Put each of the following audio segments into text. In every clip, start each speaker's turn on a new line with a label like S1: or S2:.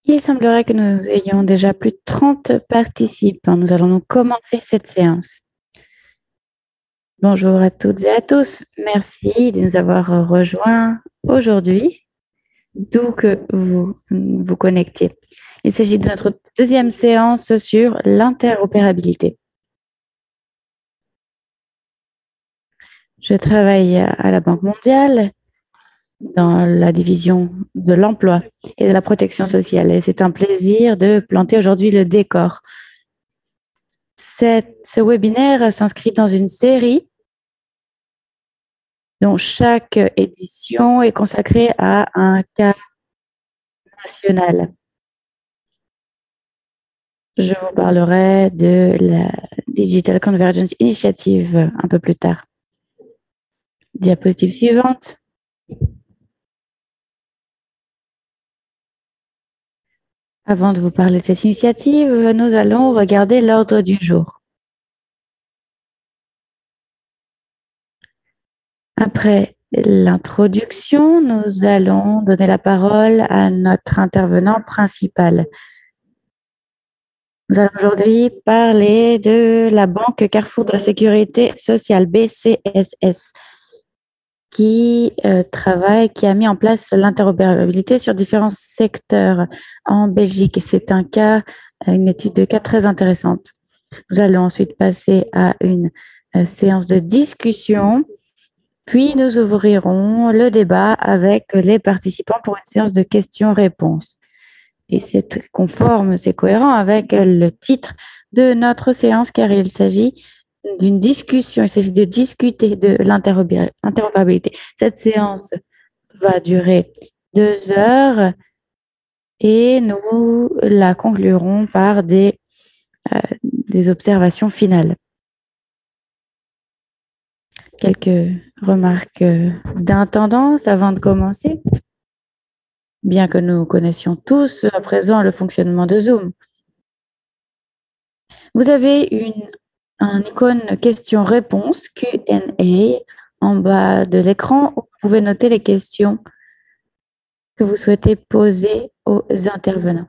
S1: Il semblerait que nous ayons déjà plus de 30 participants. Nous allons donc commencer cette séance. Bonjour à toutes et à tous. Merci de nous avoir rejoints aujourd'hui, d'où que vous vous connectiez. Il s'agit de notre deuxième séance sur l'interopérabilité. Je travaille à la Banque mondiale dans la division de l'emploi et de la protection sociale. Et c'est un plaisir de planter aujourd'hui le décor. Ce webinaire s'inscrit dans une série dont chaque édition est consacrée à un cas national. Je vous parlerai de la Digital Convergence Initiative un peu plus tard. Diapositive suivante. Avant de vous parler de cette initiative, nous allons regarder l'ordre du jour. Après l'introduction, nous allons donner la parole à notre intervenant principal. Nous allons aujourd'hui parler de la Banque Carrefour de la Sécurité sociale, BCSS, qui a mis en place l'interopérabilité sur différents secteurs en Belgique. Et c'est une étude de cas très intéressante. Nous allons ensuite passer à une séance de discussion, puis nous ouvrirons le débat avec les participants pour une séance de questions-réponses. Et c'est conforme, c'est cohérent avec le titre de notre séance, car il s'agit d'une discussion, il s'agit de discuter de l'interopérabilité. Cette séance va durer 2 heures et nous la conclurons par des observations finales. Quelques remarques d'intendance avant de commencer. Bien que nous connaissions tous à présent le fonctionnement de Zoom. Vous avez un icône question-réponse, Q&A, en bas de l'écran où vous pouvez noter les questions que vous souhaitez poser aux intervenants.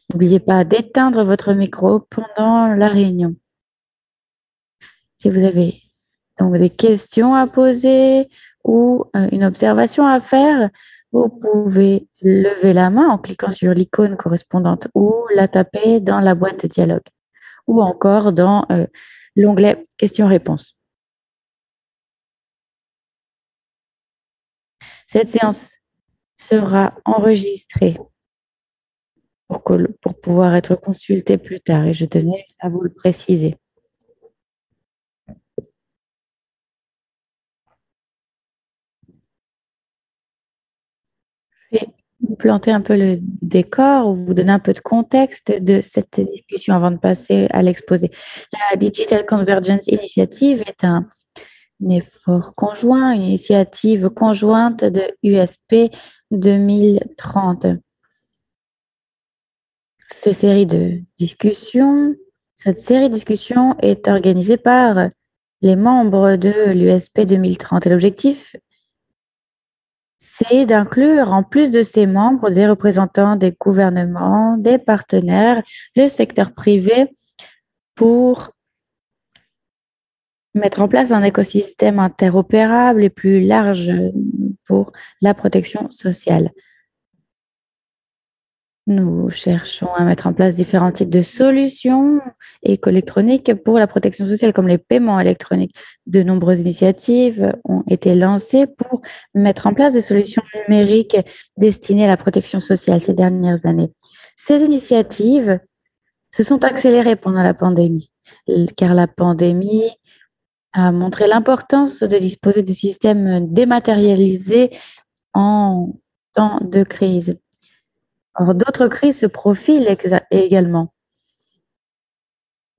S1: N'oubliez pas d'éteindre votre micro pendant la réunion. Si vous avez donc des questions à poser ou une observation à faire, vous pouvez lever la main en cliquant sur l'icône correspondante ou la taper dans la boîte de dialogue ou encore dans l'onglet questions-réponses. Cette séance sera enregistrée pour pouvoir être consultée plus tard et je tenais à vous le préciser. Je vais vous planter un peu le décor ou vous donner un peu de contexte de cette discussion avant de passer à l'exposé. La Digital Convergence Initiative est un effort conjoint, une initiative conjointe de USP 2030. Cette série de discussions est organisée par les membres de l'USP 2030 et l'objectif, c'est d'inclure en plus de ces membres des représentants des gouvernements, des partenaires, le secteur privé pour mettre en place un écosystème interopérable et plus large pour la protection sociale. Nous cherchons à mettre en place différents types de solutions électroniques pour la protection sociale, comme les paiements électroniques. De nombreuses initiatives ont été lancées pour mettre en place des solutions numériques destinées à la protection sociale ces dernières années. Ces initiatives se sont accélérées pendant la pandémie, car la pandémie a montré l'importance de disposer de systèmes dématérialisés en temps de crise. Or, d'autres crises se profilent également.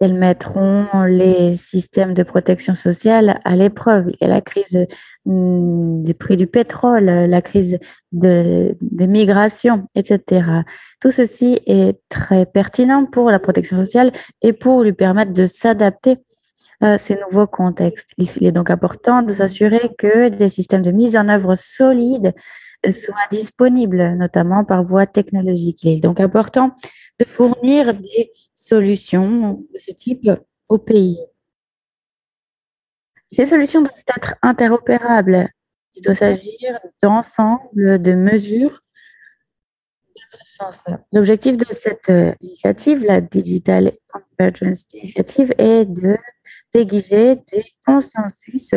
S1: Elles mettront les systèmes de protection sociale à l'épreuve. Il y a la crise du prix du pétrole, la crise des migrations, etc. Tout ceci est très pertinent pour la protection sociale et pour lui permettre de s'adapter à ces nouveaux contextes. Il est donc important de s'assurer que des systèmes de mise en œuvre solides soient disponibles, notamment par voie technologique. Il est donc important de fournir des solutions de ce type au pays. Ces solutions doivent être interopérables. Il doit s'agir d'ensemble de mesures dans ce sens-là. L'objectif de cette initiative, la Digital Convergence Initiative, est de dégager des consensus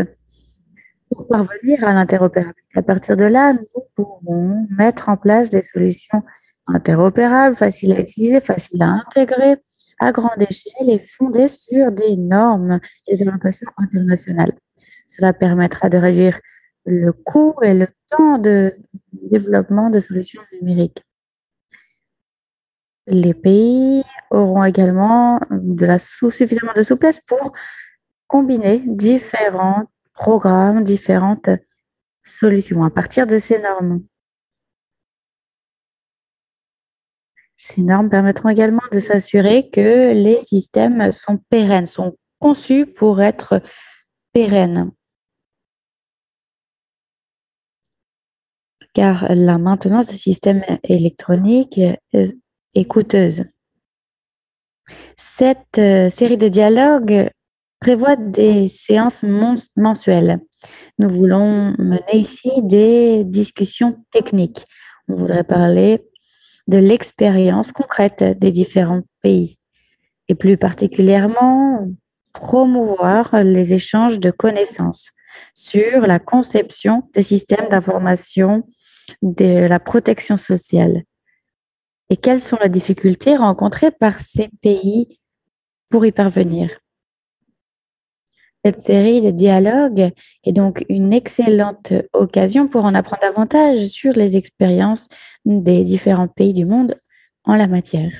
S1: pour parvenir à l'interopérabilité. À partir de là, nous pouvons mettre en place des solutions interopérables, faciles à utiliser, faciles à intégrer, à grande échelle et fondées sur des normes et des orientations internationales. Cela permettra de réduire le coût et le temps de développement de solutions numériques. Les pays auront également suffisamment de souplesse pour combiner différents programmes, différentes solutions à partir de ces normes. Ces normes permettront également de s'assurer que les systèmes sont pérennes, sont conçus pour être pérennes. Car la maintenance des systèmes électroniques est coûteuse. Cette série de dialogues prévoit des séances mensuelles. Nous voulons mener ici des discussions techniques. On voudrait parler de l'expérience concrète des différents pays et plus particulièrement promouvoir les échanges de connaissances sur la conception des systèmes d'information de la protection sociale et quelles sont les difficultés rencontrées par ces pays pour y parvenir. Cette série de dialogues est donc une excellente occasion pour en apprendre davantage sur les expériences des différents pays du monde en la matière.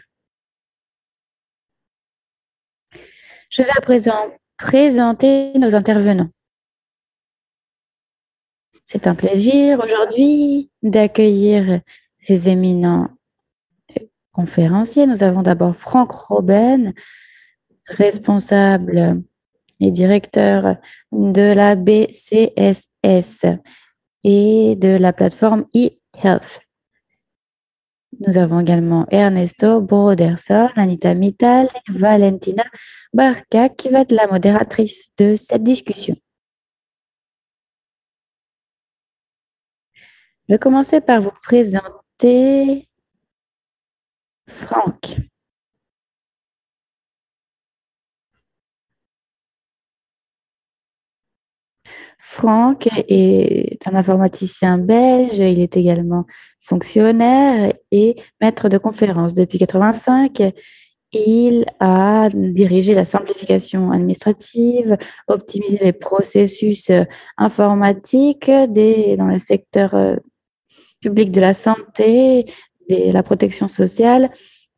S1: Je vais à présent présenter nos intervenants. C'est un plaisir aujourd'hui d'accueillir les éminents conférenciers. Nous avons d'abord Franck Robben, responsable et directeur de la BCSS et de la plateforme e-health. Nous avons également Ernesto Broderson, Anita Mittal et Valentina Barca qui va être la modératrice de cette discussion. Je vais commencer par vous présenter Franck. Franck est un informaticien belge, il est également fonctionnaire et maître de conférences. Depuis 1985, il a dirigé la simplification administrative, optimisé les processus informatiques dans le secteur public de la santé, de la protection sociale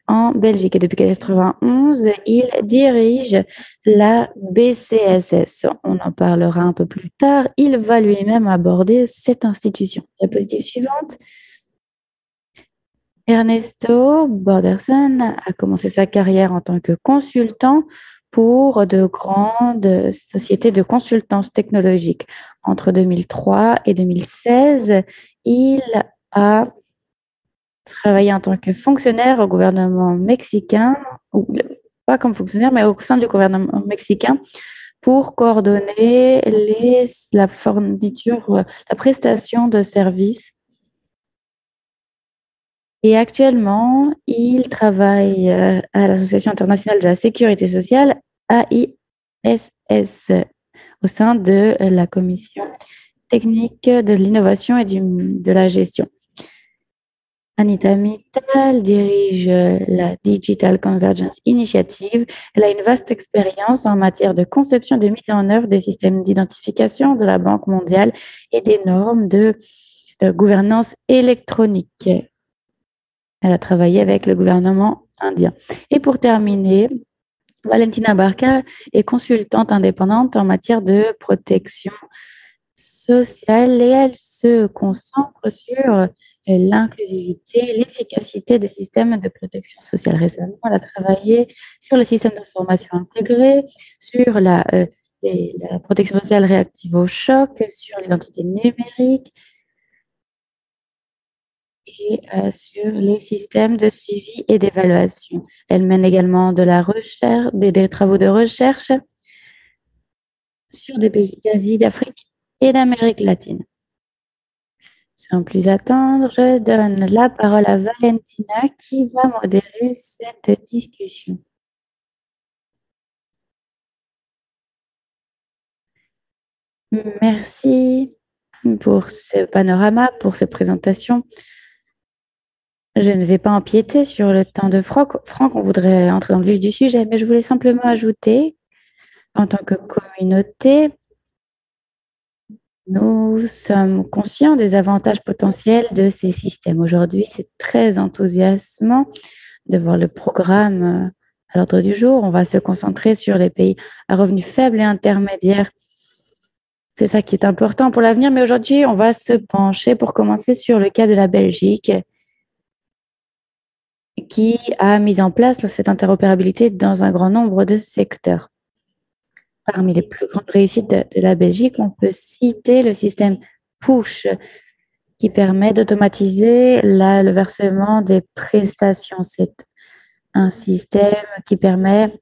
S1: en Belgique. Et depuis 1991, il dirige la BCSS. On en parlera un peu plus tard. Il va lui-même aborder cette institution. Diapositive suivante. Ernesto Broderson a commencé sa carrière en tant que consultant pour de grandes sociétés de consultance technologique. Entre 2003 et 2016, il a travaillé en tant que fonctionnaire au gouvernement mexicain, ou pas comme fonctionnaire, mais au sein du gouvernement mexicain, pour coordonner la fourniture, la prestation de services. Et actuellement, il travaille à l'Association internationale de la sécurité sociale, AISS, au sein de la commission technique de l'innovation et de la gestion. Anita Mittal dirige la Digital Convergence Initiative. Elle a une vaste expérience en matière de conception et de mise en œuvre des systèmes d'identification de la Banque mondiale et des normes de gouvernance électronique. Elle a travaillé avec le gouvernement indien. Et pour terminer, Valentina Barca est consultante indépendante en matière de protection sociale et elle se concentre sur l'inclusivité et l'efficacité des systèmes de protection sociale. Récemment, elle a travaillé sur le système d'information intégré, sur la protection sociale réactive au choc, sur l'identité numérique, et sur les systèmes de suivi et d'évaluation. Elle mène également de la recherche, des travaux de recherche sur des pays d'Asie, d'Afrique et d'Amérique latine. Sans plus attendre, je donne la parole à Valentina qui va modérer cette discussion. Merci pour ce panorama, pour cette présentation. Je ne vais pas empiéter sur le temps de Franck. Franck, on voudrait entrer dans le vif du sujet, mais je voulais simplement ajouter, en tant que communauté, nous sommes conscients des avantages potentiels de ces systèmes. Aujourd'hui, c'est très enthousiasmant de voir le programme à l'ordre du jour. On va se concentrer sur les pays à revenus faibles et intermédiaires. C'est ça qui est important pour l'avenir, mais aujourd'hui, on va se pencher pour commencer sur le cas de la Belgique qui a mis en place cette interopérabilité dans un grand nombre de secteurs. Parmi les plus grandes réussites de la Belgique, on peut citer le système Push qui permet d'automatiser le versement des prestations. C'est un système qui permet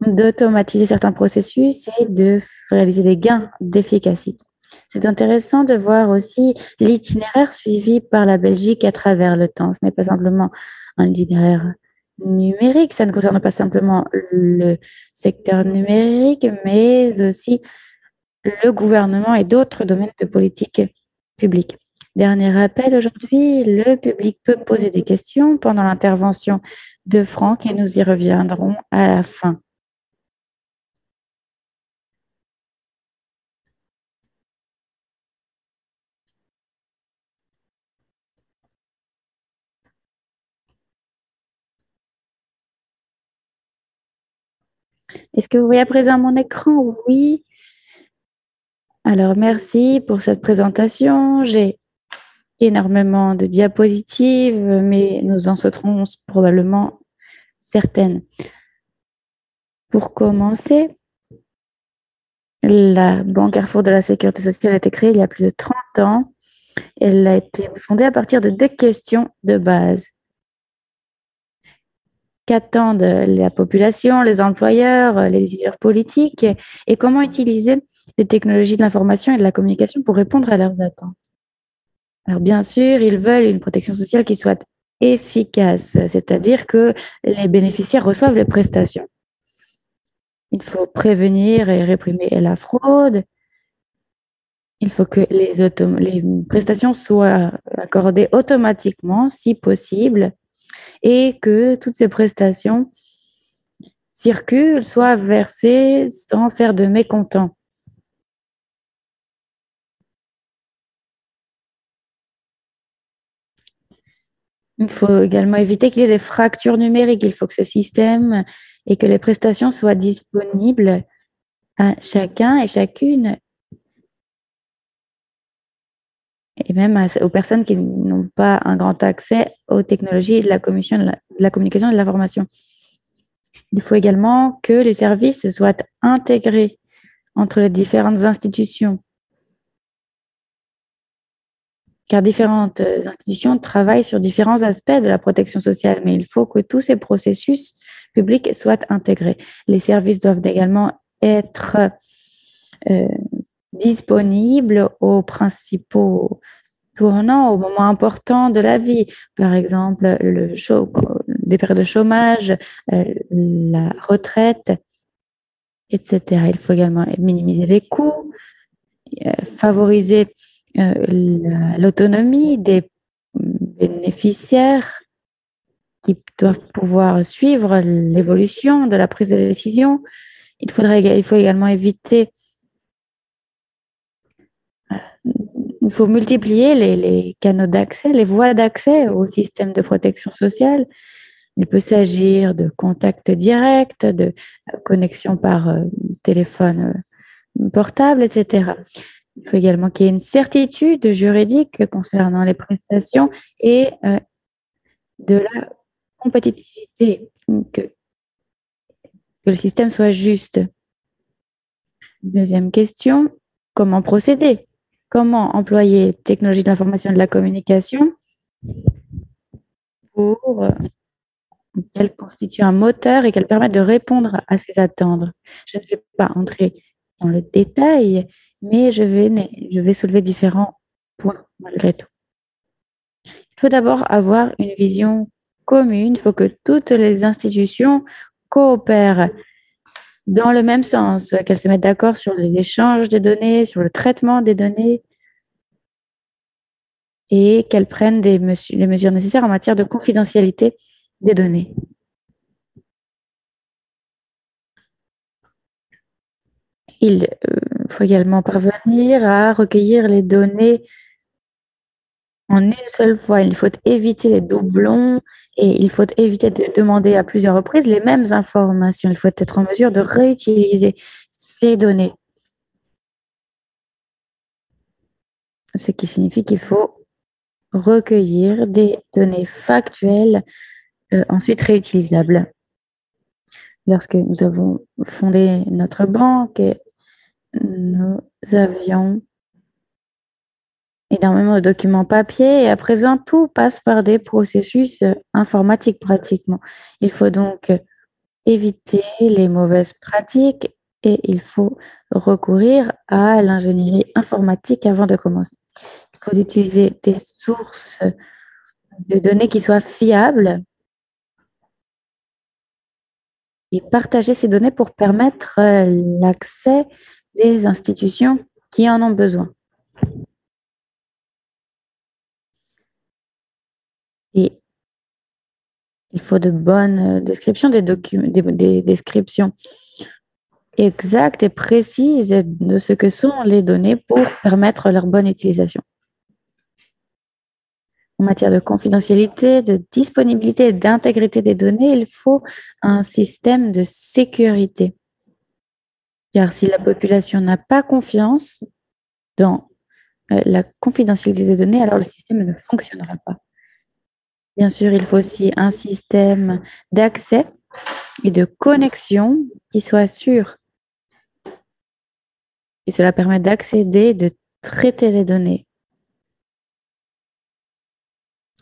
S1: d'automatiser certains processus et de réaliser des gains d'efficacité. C'est intéressant de voir aussi l'itinéraire suivi par la Belgique à travers le temps. Ce n'est pas simplement un itinéraire numérique, ça ne concerne pas simplement le secteur numérique, mais aussi le gouvernement et d'autres domaines de politique publique. Dernier rappel, aujourd'hui, le public peut poser des questions pendant l'intervention de Franck et nous y reviendrons à la fin. Est-ce que vous voyez à présent mon écran? Oui. Alors, merci pour cette présentation. J'ai énormément de diapositives, mais nous en sauterons probablement certaines. Pour commencer, la Banque Carrefour de la Sécurité sociale a été créée il y a plus de 30 ans. Elle a été fondée à partir de deux questions de base. Qu'attendent la population, les employeurs, les leaders politiques et comment utiliser les technologies de l'information et de la communication pour répondre à leurs attentes. Alors bien sûr, ils veulent une protection sociale qui soit efficace, c'est-à-dire que les bénéficiaires reçoivent les prestations. Il faut prévenir et réprimer la fraude. Il faut que les prestations soient accordées automatiquement, si possible, et que toutes ces prestations circulent, soient versées sans faire de mécontents. Il faut également éviter qu'il y ait des fractures numériques. Il faut que ce système et que les prestations soient disponibles à chacun et chacune, et même aux personnes qui n'ont pas un grand accès aux technologies de la communication et de l'information. Il faut également que les services soient intégrés entre les différentes institutions, car différentes institutions travaillent sur différents aspects de la protection sociale, mais il faut que tous ces processus publics soient intégrés. Les services doivent également être disponibles aux principaux tournants, aux moments importants de la vie, par exemple des périodes de chômage, la retraite, etc. Il faut également minimiser les coûts, favoriser l'autonomie des bénéficiaires qui doivent pouvoir suivre l'évolution de la prise de décision. Il faut également éviter, il faut multiplier les canaux d'accès, les voies d'accès au système de protection sociale. Il peut s'agir de contacts directs, de connexion par téléphone portable, etc. Il faut également qu'il y ait une certitude juridique concernant les prestations et de la compétitivité, que le système soit juste. Deuxième question, comment procéder? Comment employer les technologies de l'information et de la communication pour qu'elles constituent un moteur et qu'elles permettent de répondre à ces attentes. Je ne vais pas entrer dans le détail, mais je vais soulever différents points malgré tout. Il faut d'abord avoir une vision commune. Il faut que toutes les institutions coopèrent dans le même sens, qu'elles se mettent d'accord sur les échanges de données, sur le traitement des données et qu'elles prennent les mesures nécessaires en matière de confidentialité des données. Il faut également parvenir à recueillir les données en une seule fois. Il faut éviter les doublons et il faut éviter de demander à plusieurs reprises les mêmes informations. Il faut être en mesure de réutiliser ces données, ce qui signifie qu'il faut recueillir des données factuelles ensuite réutilisables. Lorsque nous avons fondé notre banque, nous avions énormément de documents papier et à présent, tout passe par des processus informatiques pratiquement. Il faut donc éviter les mauvaises pratiques et il faut recourir à l'ingénierie informatique avant de commencer. Il faut utiliser des sources de données qui soient fiables et partager ces données pour permettre l'accès des institutions qui en ont besoin. Et il faut de bonnes descriptions, des descriptions exactes et précises de ce que sont les données pour permettre leur bonne utilisation. En matière de confidentialité, de disponibilité et d'intégrité des données, il faut un système de sécurité. Car si la population n'a pas confiance dans la confidentialité des données, alors le système ne fonctionnera pas. Bien sûr, il faut aussi un système d'accès et de connexion qui soit sûr. Et cela permet d'accéder, de traiter les données.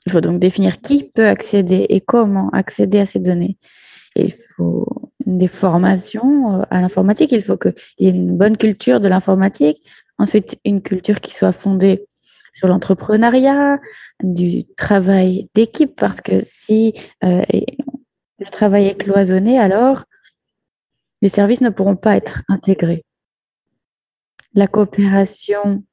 S1: Il faut donc définir qui peut accéder et comment accéder à ces données. Il faut des formations à l'informatique. Il faut qu'il y ait une bonne culture de l'informatique. Ensuite, une culture qui soit fondée sur l'entrepreneuriat, du travail d'équipe, parce que si le travail est cloisonné, alors les services ne pourront pas être intégrés. La coopération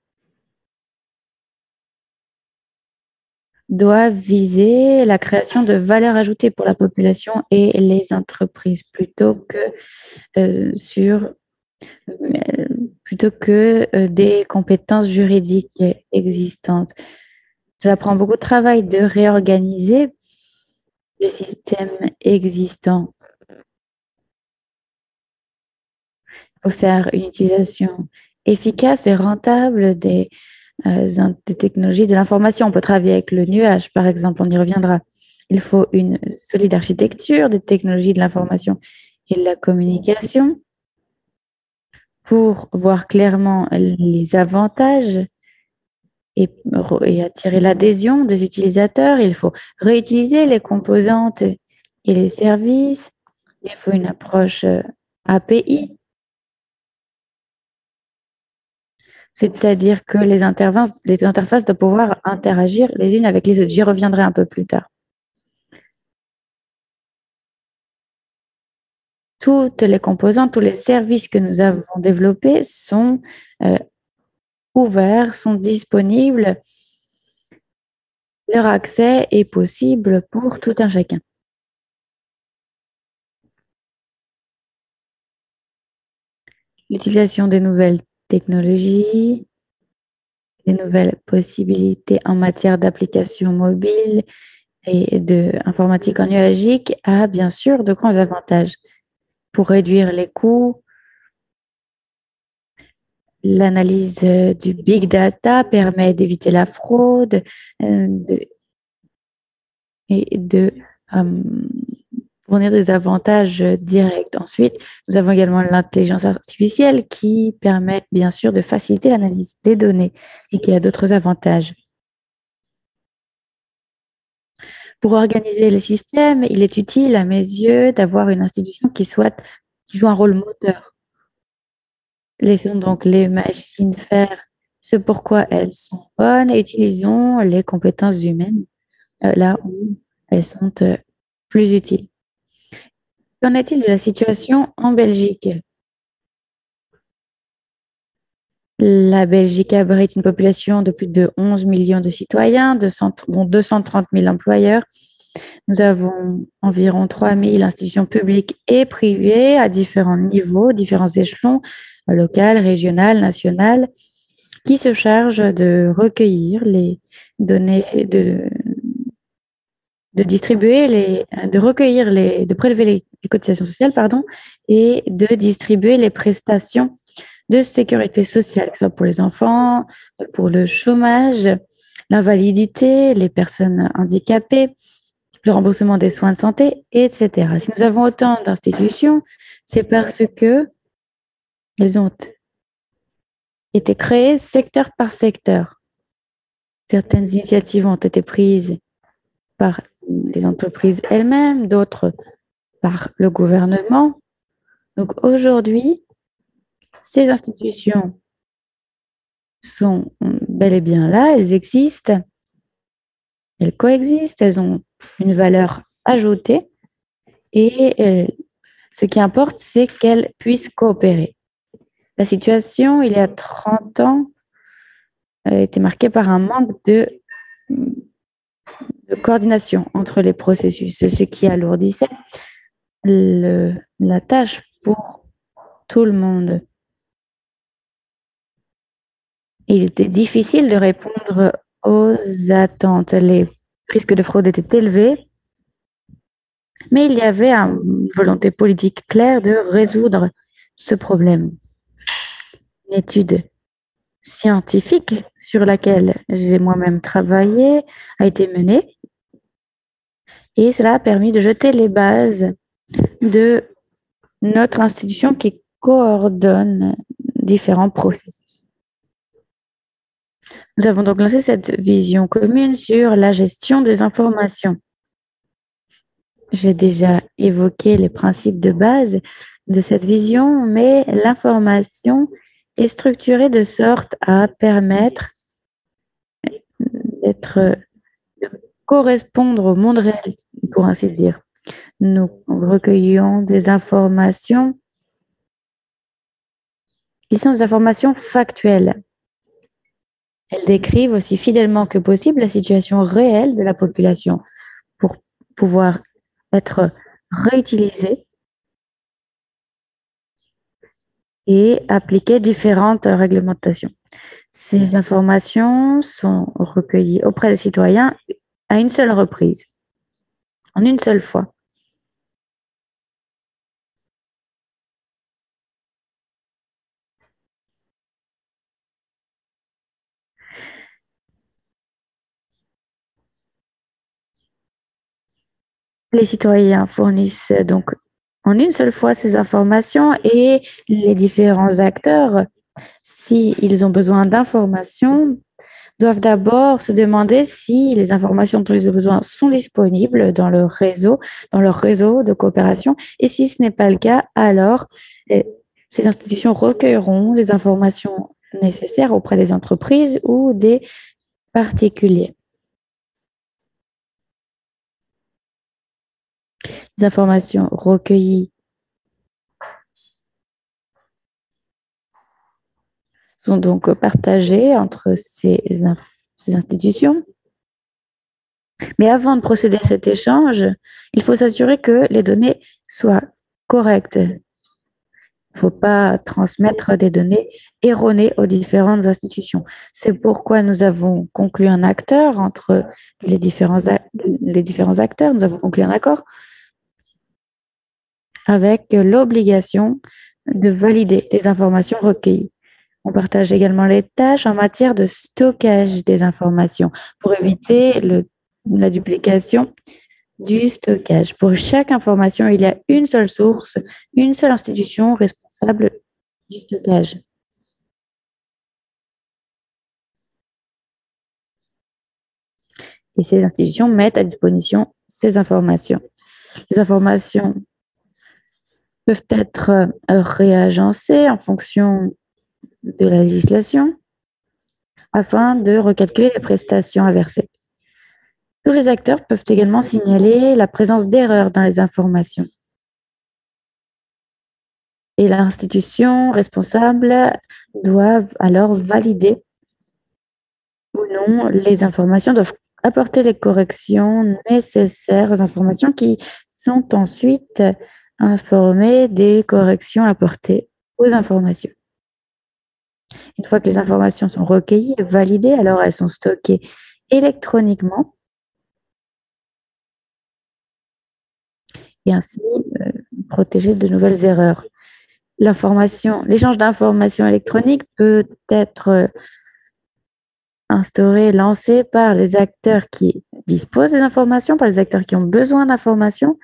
S1: doit viser la création de valeur ajoutée pour la population et les entreprises plutôt que des compétences juridiques existantes. Cela prend beaucoup de travail de réorganiser les systèmes existants. Il faut faire une utilisation efficace et rentable des technologies de l'information. On peut travailler avec le nuage, par exemple, on y reviendra. Il faut une solide architecture des technologies de l'information et de la communication pour voir clairement les avantages et attirer l'adhésion des utilisateurs. Il faut réutiliser les composantes et les services. Il faut une approche API, c'est-à-dire que les interfaces doivent pouvoir interagir les unes avec les autres. J'y reviendrai un peu plus tard. Toutes les composantes, tous les services que nous avons développés sont ouverts, sont disponibles. Leur accès est possible pour tout un chacun. L'utilisation des nouvelles technologies, des nouvelles possibilités en matière d'applications mobiles et d'informatique en nuagique a bien sûr de grands avantages pour réduire les coûts. L'analyse du big data permet d'éviter la fraude et de fournir des avantages directs. Ensuite, nous avons également l'intelligence artificielle qui permet bien sûr de faciliter l'analyse des données et qui a d'autres avantages. Pour organiser le système, il est utile, à mes yeux, d'avoir une institution qui joue un rôle moteur. Laissons donc les machines faire ce pourquoi elles sont bonnes et utilisons les compétences humaines là où elles sont plus utiles. Qu'en est-il de la situation en Belgique? La Belgique abrite une population de plus de 11 millions de citoyens, dont 230 000 employeurs. Nous avons environ 3 000 institutions publiques et privées à différents niveaux, différents échelons, local, régional, national, qui se chargent de recueillir les données, de distribuer de recueillir de prélever les cotisations sociales, pardon, et de distribuer les prestations de sécurité sociale, que ce soit pour les enfants, pour le chômage, l'invalidité, les personnes handicapées, le remboursement des soins de santé, etc. Si nous avons autant d'institutions, c'est parce que elles ont été créées secteur par secteur. Certaines initiatives ont été prises par les entreprises elles-mêmes, d'autres par le gouvernement. Donc aujourd'hui, ces institutions sont bel et bien là, elles existent, elles coexistent, elles ont une valeur ajoutée et ce qui importe, c'est qu'elles puissent coopérer. La situation, il y a 30 ans, était marquée par un manque de coordination entre les processus, ce qui alourdissait la tâche pour tout le monde. Il était difficile de répondre aux attentes. Les risques de fraude étaient élevés, mais il y avait une volonté politique claire de résoudre ce problème. Une étude scientifique sur laquelle j'ai moi-même travaillé a été menée et cela a permis de jeter les bases de notre institution qui coordonne différents processus. Nous avons donc lancé cette vision commune sur la gestion des informations. J'ai déjà évoqué les principes de base de cette vision, mais l'information est structurée de sorte à permettre de correspondre au monde réel, pour ainsi dire. Nous recueillons des informations qui sont des informations factuelles. Elles décrivent aussi fidèlement que possible la situation réelle de la population pour pouvoir être réutilisées et appliquer différentes réglementations. Ces informations sont recueillies auprès des citoyens à une seule reprise, en une seule fois. Les citoyens fournissent donc en une seule fois ces informations et les différents acteurs, s'ils ont besoin d'informations, doivent d'abord se demander si les informations dont ils ont besoin sont disponibles dans leur réseau de coopération. Et si ce n'est pas le cas, alors ces institutions recueilleront les informations nécessaires auprès des entreprises ou des particuliers. Les informations recueillies sont donc partagées entre ces institutions. Mais avant de procéder à cet échange, il faut s'assurer que les données soient correctes. Il ne faut pas transmettre des données erronées aux différentes institutions. C'est pourquoi nous avons conclu un acteur entre les différents acteurs. Nous avons conclu un accord avec l'obligation de valider les informations recueillies. On partage également les tâches en matière de stockage des informations pour éviter la duplication du stockage. Pour chaque information, il y a une seule source, une seule institution responsable du stockage. Et ces institutions mettent à disposition ces informations. Les informations peuvent être réagencées en fonction de la législation afin de recalculer les prestations à verser. Tous les acteurs peuvent également signaler la présence d'erreurs dans les informations. Et l'institution responsable doit alors valider ou non les informations, doivent apporter les corrections nécessaires aux informations qui sont ensuite informées des corrections apportées aux informations. Une fois que les informations sont recueillies et validées, alors elles sont stockées électroniquement et ainsi protégées de nouvelles erreurs. L'échange d'informations électroniques peut être instauré, lancé par les acteurs qui disposent des informations, par les acteurs qui ont besoin d'informations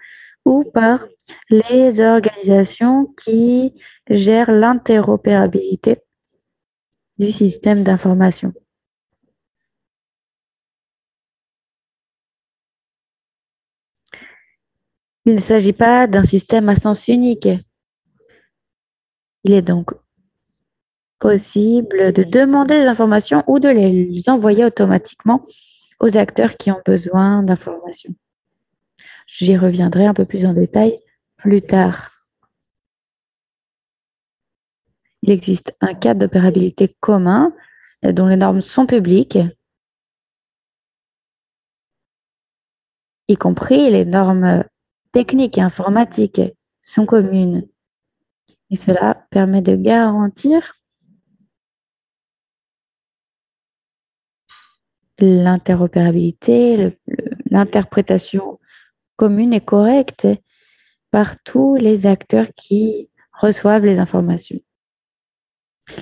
S1: ou par les organisations qui gèrent l'interopérabilité du système d'information. Il ne s'agit pas d'un système à sens unique. Il est donc possible de demander des informations ou de les envoyer automatiquement aux acteurs qui ont besoin d'informations. J'y reviendrai un peu plus en détail plus tard. Il existe un cadre d'opérabilité commun dont les normes sont publiques, y compris les normes techniques et informatiques sont communes. Et cela permet de garantir l'interopérabilité, l'interprétation commune et correcte par tous les acteurs qui reçoivent les informations.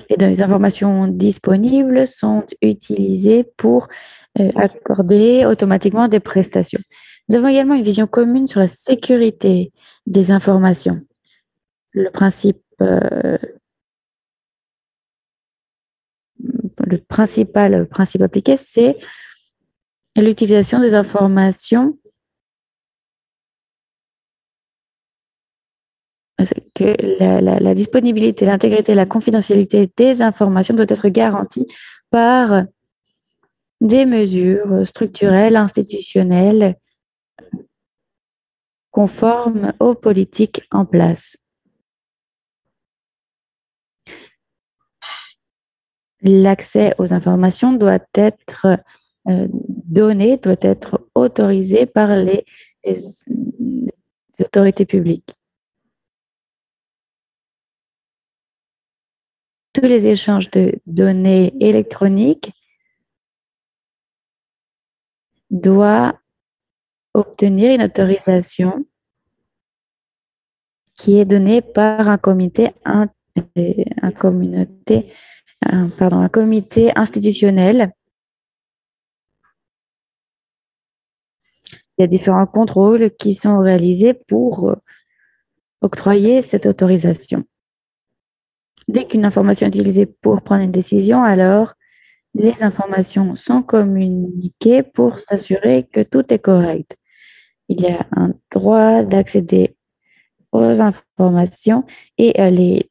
S1: Les informations disponibles sont utilisées pour accorder automatiquement des prestations. Nous avons également une vision commune sur la sécurité des informations. Le principe appliqué, c'est l'utilisation des informations, que la disponibilité, l'intégrité, la confidentialité des informations doit être garantie par des mesures structurelles, institutionnelles, conformes aux politiques en place. L'accès aux informations doit être donné, doit être autorisé par les autorités publiques. Tous les échanges de données électroniques doivent obtenir une autorisation qui est donnée par un comité institutionnel. Il y a différents contrôles qui sont réalisés pour octroyer cette autorisation. Dès qu'une information est utilisée pour prendre une décision, alors les informations sont communiquées pour s'assurer que tout est correct. Il y a un droit d'accéder aux informations et les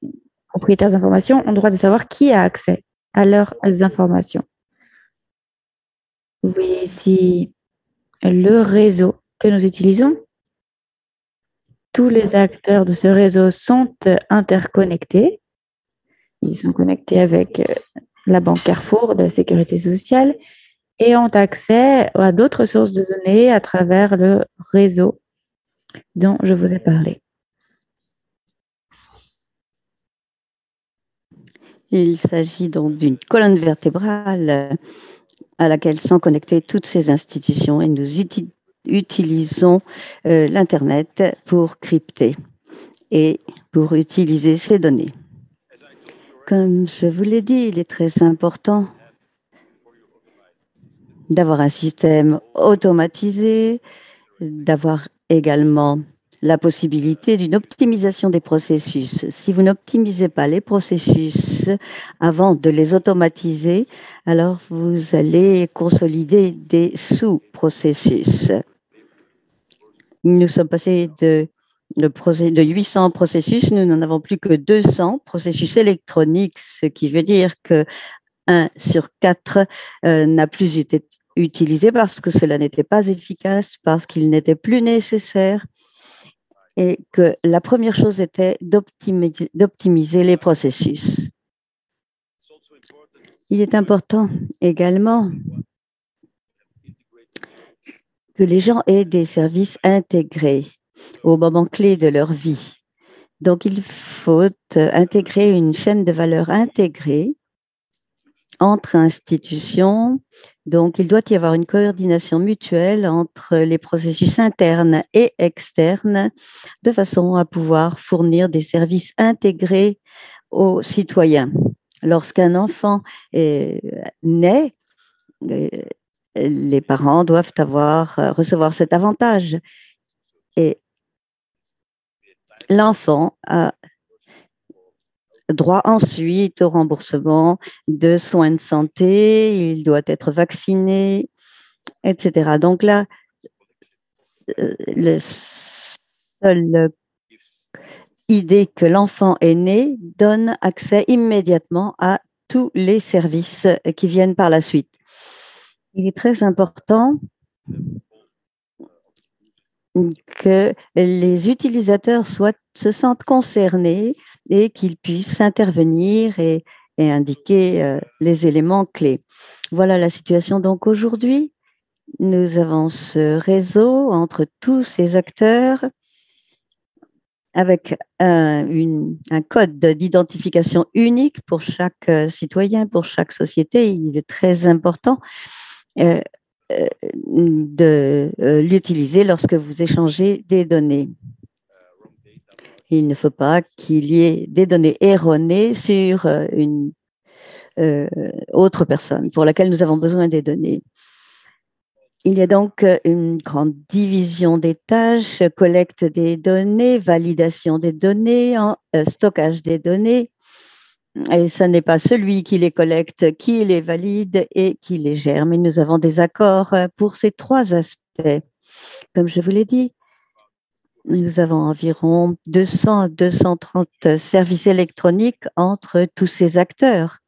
S1: propriétaires d'informations ont le droit de savoir qui a accès à leurs informations. Vous voyez ici le réseau que nous utilisons. Tous les acteurs de ce réseau sont interconnectés. Ils sont connectés avec la banque Carrefour de la sécurité sociale et ont accès à d'autres sources de données à travers le réseau dont je vous ai parlé.
S2: Il s'agit donc d'une colonne vertébrale à laquelle sont connectées toutes ces institutions et nous utilisons l'Internet pour crypter et pour utiliser ces données. Comme je vous l'ai dit, il est très important d'avoir un système automatisé, d'avoir également la possibilité d'une optimisation des processus. Si vous n'optimisez pas les processus avant de les automatiser, alors vous allez consolider des sous-processus. Nous sommes passés de 800 processus, nous n'en avons plus que 200 processus électroniques, ce qui veut dire que 1 sur 4 n'a plus été utilisé parce que cela n'était pas efficace, parce qu'il n'était plus nécessaire et que la première chose était d'optimiser les processus. Il est important également que les gens aient des services intégrés au moment clé de leur vie. Donc, il faut intégrer une chaîne de valeur intégrée entre institutions. Donc, il doit y avoir une coordination mutuelle entre les processus internes et externes de façon à pouvoir fournir des services intégrés aux citoyens. Lorsqu'un enfant naît, les parents doivent recevoir cet avantage. Et l'enfant a droit ensuite au remboursement de soins de santé, il doit être vacciné, etc. Donc là, la seule idée que l'enfant est né donne accès immédiatement à tous les services qui viennent par la suite. Il est très important que les utilisateurs se sentent concernés et qu'ils puissent intervenir et indiquer les éléments clés. Voilà la situation. Donc aujourd'hui, nous avons ce réseau entre tous ces acteurs avec un code d'identification unique pour chaque citoyen, pour chaque société. Il est très important de l'utiliser lorsque vous échangez des données. Il ne faut pas qu'il y ait des données erronées sur une autre personne pour laquelle nous avons besoin des données. Il y a donc une grande division des tâches, collecte des données, validation des données, stockage des données. Et ce n'est pas celui qui les collecte, qui les valide et qui les gère. Mais nous avons des accords pour ces trois aspects. Comme je vous l'ai dit, nous avons environ 200 à 230 services électroniques entre tous ces acteurs.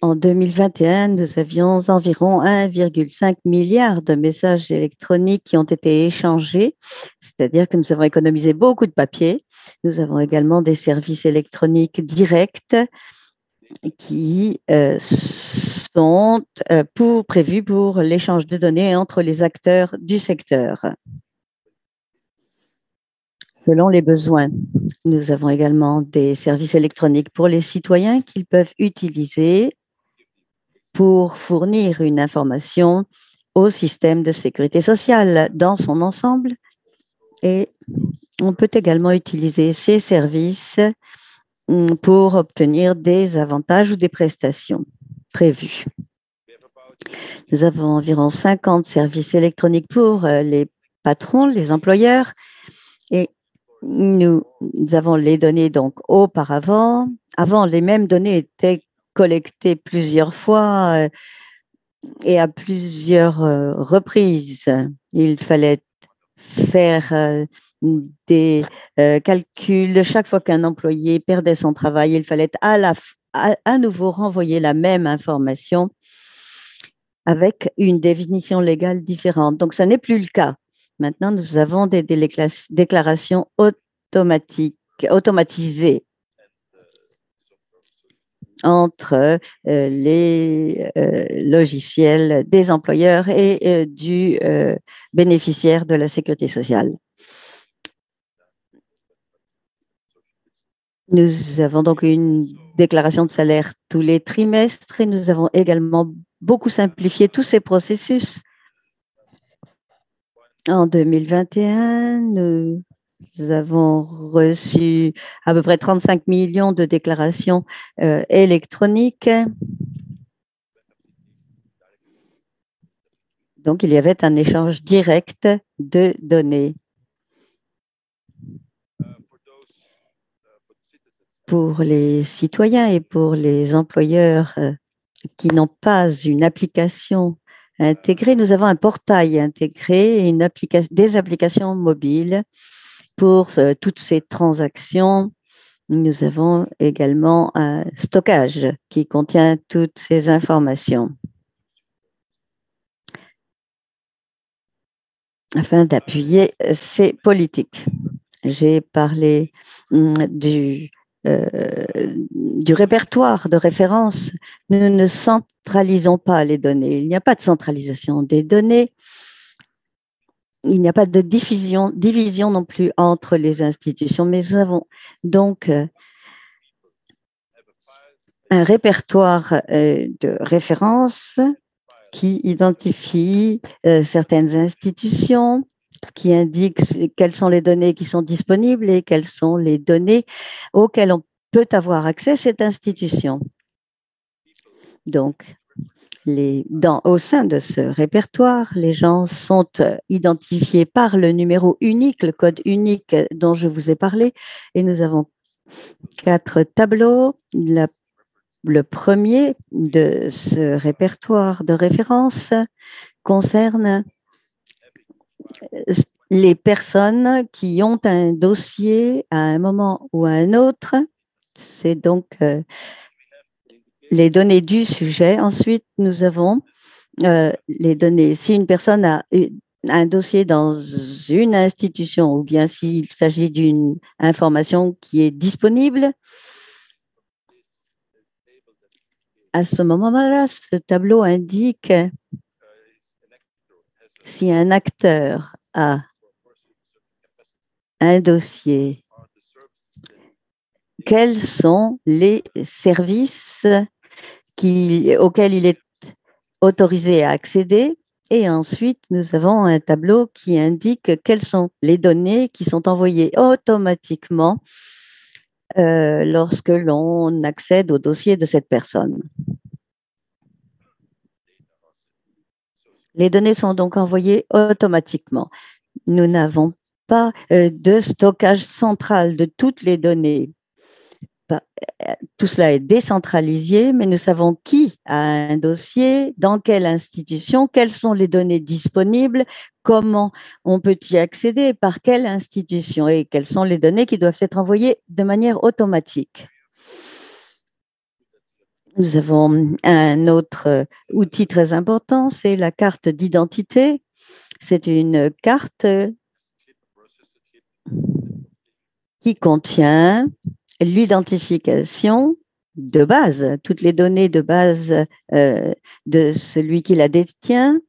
S2: En 2021, nous avions environ 1,5 milliard de messages électroniques qui ont été échangés, c'est-à-dire que nous avons économisé beaucoup de papier. Nous avons également des services électroniques directs qui sont prévus pour l'échange de données entre les acteurs du secteur, selon les besoins. Nous avons également des services électroniques pour les citoyens qu'ils peuvent utiliser pour fournir une information au système de sécurité sociale dans son ensemble. Et on peut également utiliser ces services pour obtenir des avantages ou des prestations prévues. Nous avons environ 50 services électroniques pour les patrons, les employeurs, et nous avons les données donc auparavant. Avant, les mêmes données étaient collectées plusieurs fois et à plusieurs reprises. Il fallait faire des calculs. Chaque fois qu'un employé perdait son travail, il fallait à nouveau renvoyer la même information avec une définition légale différente. Donc, ça n'est plus le cas. Maintenant, nous avons des déclarations automatisées entre les logiciels des employeurs et du bénéficiaire de la sécurité sociale. Nous avons donc une déclaration de salaire tous les trimestres et nous avons également beaucoup simplifié tous ces processus. En 2021, nous avons reçu à peu près 35 millions de déclarations électroniques. Donc, il y avait un échange direct de données. Pour les citoyens et pour les employeurs qui n'ont pas une application intégrée, nous avons un portail intégré et des applications mobiles pour toutes ces transactions. Nous avons également un stockage qui contient toutes ces informations afin d'appuyer ces politiques. J'ai parlé du répertoire de référence. Nous ne centralisons pas les données. Il n'y a pas de centralisation des données. Il n'y a pas de division non plus entre les institutions, mais nous avons donc un répertoire de référence qui identifie certaines institutions, qui indique quelles sont les données qui sont disponibles et quelles sont les données auxquelles on peut avoir accès à cette institution. Donc, au sein de ce répertoire, les gens sont identifiés par le numéro unique, le code unique dont je vous ai parlé, et nous avons 4 tableaux. Le premier de ce répertoire de référence concerne les personnes qui ont un dossier à un moment ou à un autre. C'est donc les données du sujet. Ensuite, nous avons les données. Si une personne a un dossier dans une institution ou bien s'il s'agit d'une information qui est disponible, à ce moment-là, ce tableau indique si un acteur a un dossier, quels sont les services auxquels il est autorisé à accéder. Et ensuite, nous avons un tableau qui indique quelles sont les données qui sont envoyées automatiquement lorsque l'on accède au dossier de cette personne. Les données sont donc envoyées automatiquement. Nous n'avons pas de stockage central de toutes les données. Tout cela est décentralisé, mais nous savons qui a un dossier, dans quelle institution, quelles sont les données disponibles, comment on peut y accéder, par quelle institution et quelles sont les données qui doivent être envoyées de manière automatique. Nous avons un autre outil très important, c'est la carte d'identité. C'est une carte qui contient l'identification de base, toutes les données de base de celui qui la détient.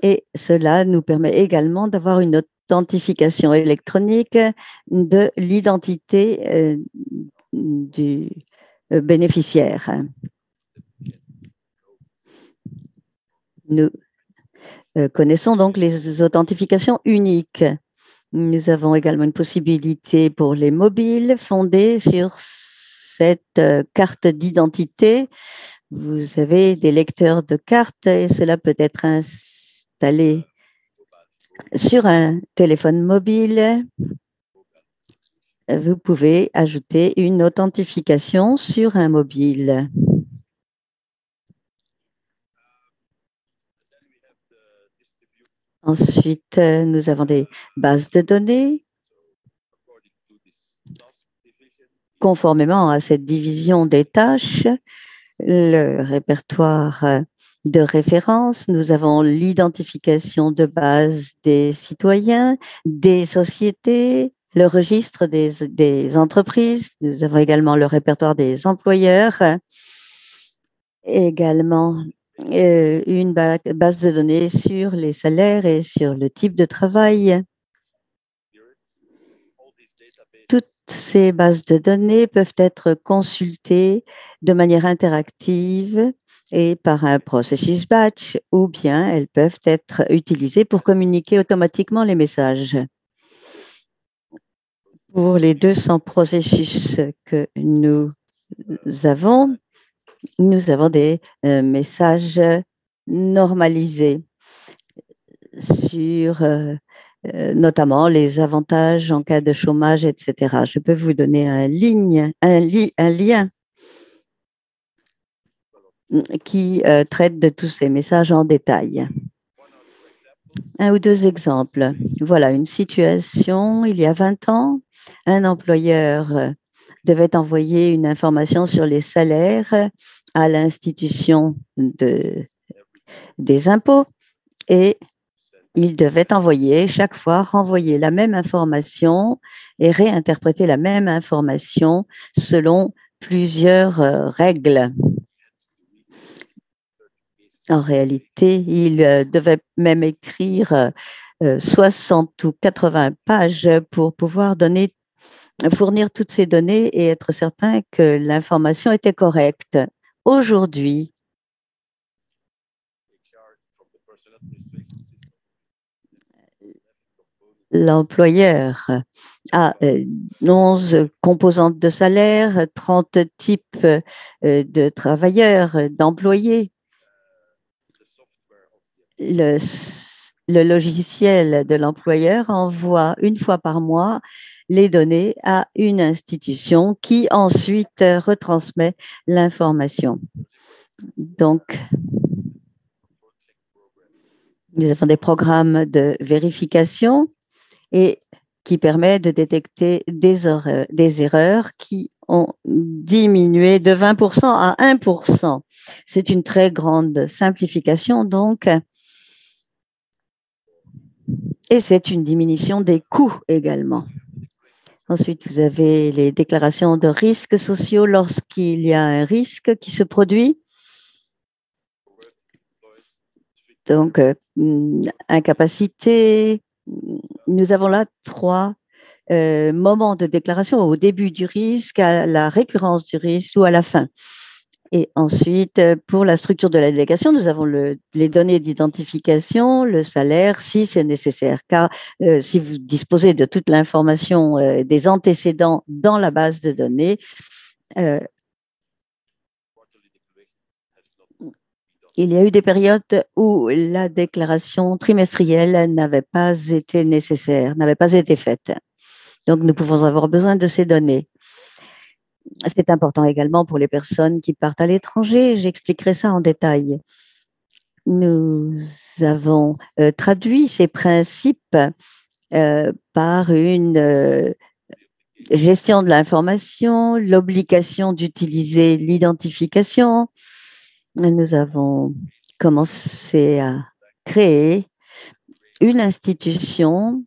S2: Et cela nous permet également d'avoir une authentification électronique de l'identité du bénéficiaire. Nous connaissons donc les authentifications uniques. Nous avons également une possibilité pour les mobiles fondée sur cette carte d'identité. Vous avez des lecteurs de cartes et cela peut être installé sur un téléphone mobile. Vous pouvez ajouter une authentification sur un mobile. Ensuite, nous avons des bases de données. Conformément à cette division des tâches, le répertoire de référence, nous avons l'identification de base des citoyens, des sociétés, le registre des entreprises. Nous avons également le répertoire des employeurs, également une base de données sur les salaires et sur le type de travail. Toutes ces bases de données peuvent être consultées de manière interactive et par un processus batch, ou bien elles peuvent être utilisées pour communiquer automatiquement les messages. Pour les 200 processus que nous avons des messages normalisés. sur notamment les avantages en cas de chômage, etc. Je peux vous donner un lien qui traite de tous ces messages en détail. Un ou deux exemples. Voilà une situation, il y a 20 ans, un employeur devait envoyer une information sur les salaires à l'institution des impôts et il devait envoyer chaque fois, renvoyer la même information et réinterpréter la même information selon plusieurs règles. En réalité, il devait même écrire 60 ou 80 pages pour pouvoir fournir toutes ces données et être certain que l'information était correcte. Aujourd'hui, l'employeur a 11 composantes de salaire, 30 types de travailleurs, d'employés. Le logiciel de l'employeur envoie une fois par mois les données à une institution qui ensuite retransmet l'information. Donc, nous avons des programmes de vérification et qui permettent de détecter des erreurs qui ont diminué de 20% à 1%. C'est une très grande simplification, donc, et c'est une diminution des coûts également. Ensuite, vous avez les déclarations de risques sociaux lorsqu'il y a un risque qui se produit. Donc, incapacité. Nous avons là 3 moments de déclaration, au début du risque, à la récurrence du risque ou à la fin. Et ensuite, pour la structure de la délégation, nous avons les données d'identification, le salaire, si c'est nécessaire. Car si vous disposez de toute l'information des antécédents dans la base de données, il y a eu des périodes où la déclaration trimestrielle n'avait pas été nécessaire, n'avait pas été faite. Donc, nous pouvons avoir besoin de ces données. C'est important également pour les personnes qui partent à l'étranger. J'expliquerai ça en détail. Nous avons traduit ces principes par une gestion de l'information, l'obligation d'utiliser l'identification. Nous avons commencé à créer une institution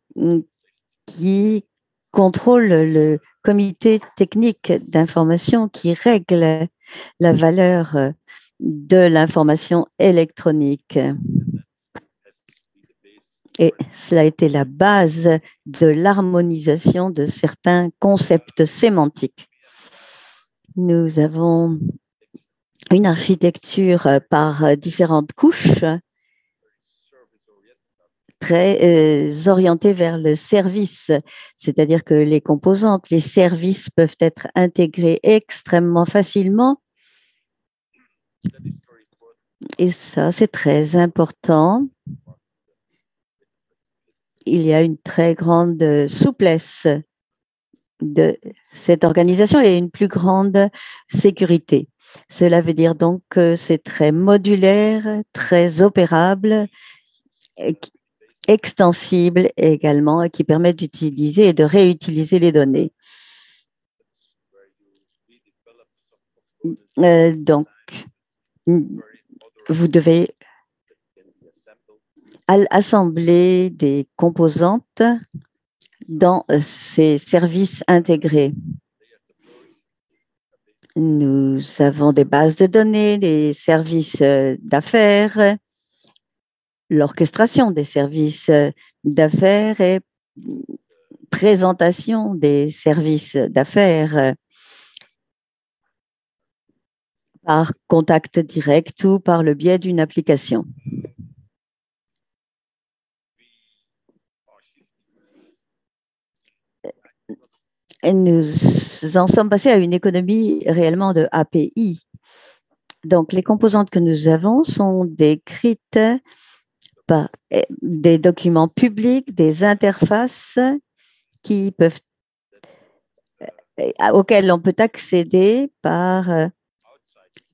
S2: qui contrôle le comité technique d'information qui règle la valeur de l'information électronique. Et cela a été la base de l'harmonisation de certains concepts sémantiques. Nous avons une architecture par différentes couches très orientée vers le service, c'est-à-dire que les composantes, les services peuvent être intégrés extrêmement facilement. Et ça, c'est très important. Il y a une très grande souplesse de cette organisation et une plus grande sécurité. Cela veut dire donc que c'est très modulaire, très opérable, extensible également et qui permet d'utiliser et de réutiliser les données. Donc, vous devez assembler des composantes dans ces services intégrés. Nous avons des bases de données, des services d'affaires, l'orchestration des services d'affaires et présentation des services d'affaires par contact direct ou par le biais d'une application. Et nous en sommes passés à une économie réellement de API. Donc, les composantes que nous avons sont décrites des documents publics, des interfaces auxquelles on peut accéder par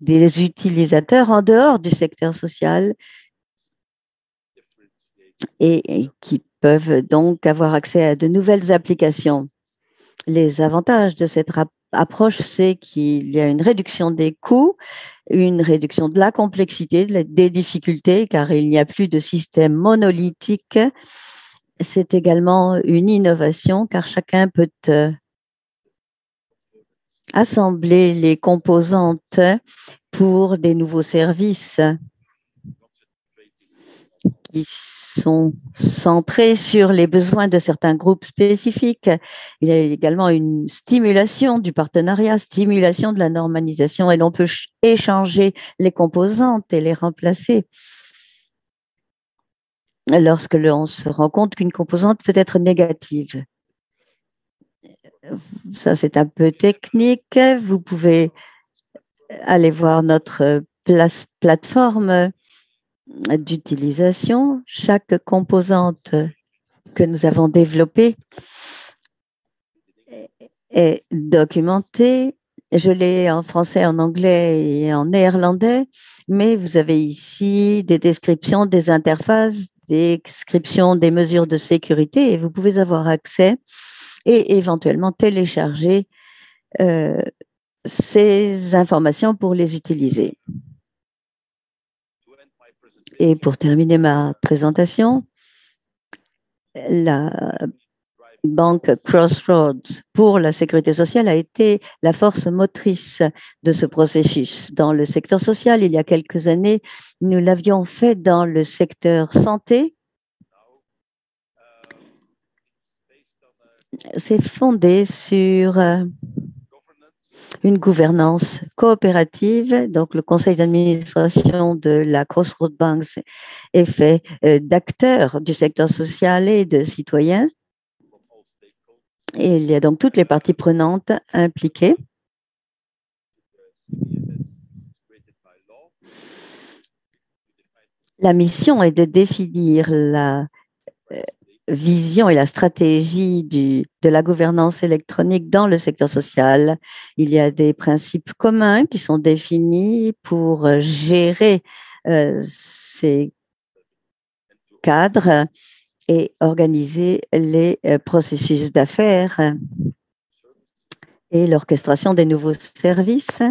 S2: des utilisateurs en dehors du secteur social et qui peuvent donc avoir accès à de nouvelles applications. Les avantages de cette approche, c'est qu'il y a une réduction des coûts, une réduction de la complexité, des difficultés, car il n'y a plus de système monolithique. C'est également une innovation, car chacun peut assembler les composantes pour des nouveaux services qui sont centrés sur les besoins de certains groupes spécifiques. Il y a également une stimulation du partenariat, stimulation de la normalisation, et l'on peut échanger les composantes et les remplacer lorsque l'on se rend compte qu'une composante peut être négative. Ça, c'est un peu technique. Vous pouvez aller voir notre plateforme d'utilisation. Chaque composante que nous avons développée est documentée. Je l'ai en français, en anglais et en néerlandais, mais vous avez ici des descriptions des interfaces, des descriptions des mesures de sécurité, et vous pouvez avoir accès et éventuellement télécharger ces informations pour les utiliser. Et pour terminer ma présentation, la banque Crossroads pour la sécurité sociale a été la force motrice de ce processus. Dans le secteur social, il y a quelques années, nous l'avions fait dans le secteur santé. C'est fondé sur une gouvernance coopérative. Donc, le conseil d'administration de la Crossroads Bank est fait d'acteurs du secteur social et de citoyens. Et il y a donc toutes les parties prenantes impliquées. La mission est de définir la vision et la stratégie de la gouvernance électronique dans le secteur social. Il y a des principes communs qui sont définis pour gérer ces cadres et organiser les processus d'affaires et l'orchestration des nouveaux services,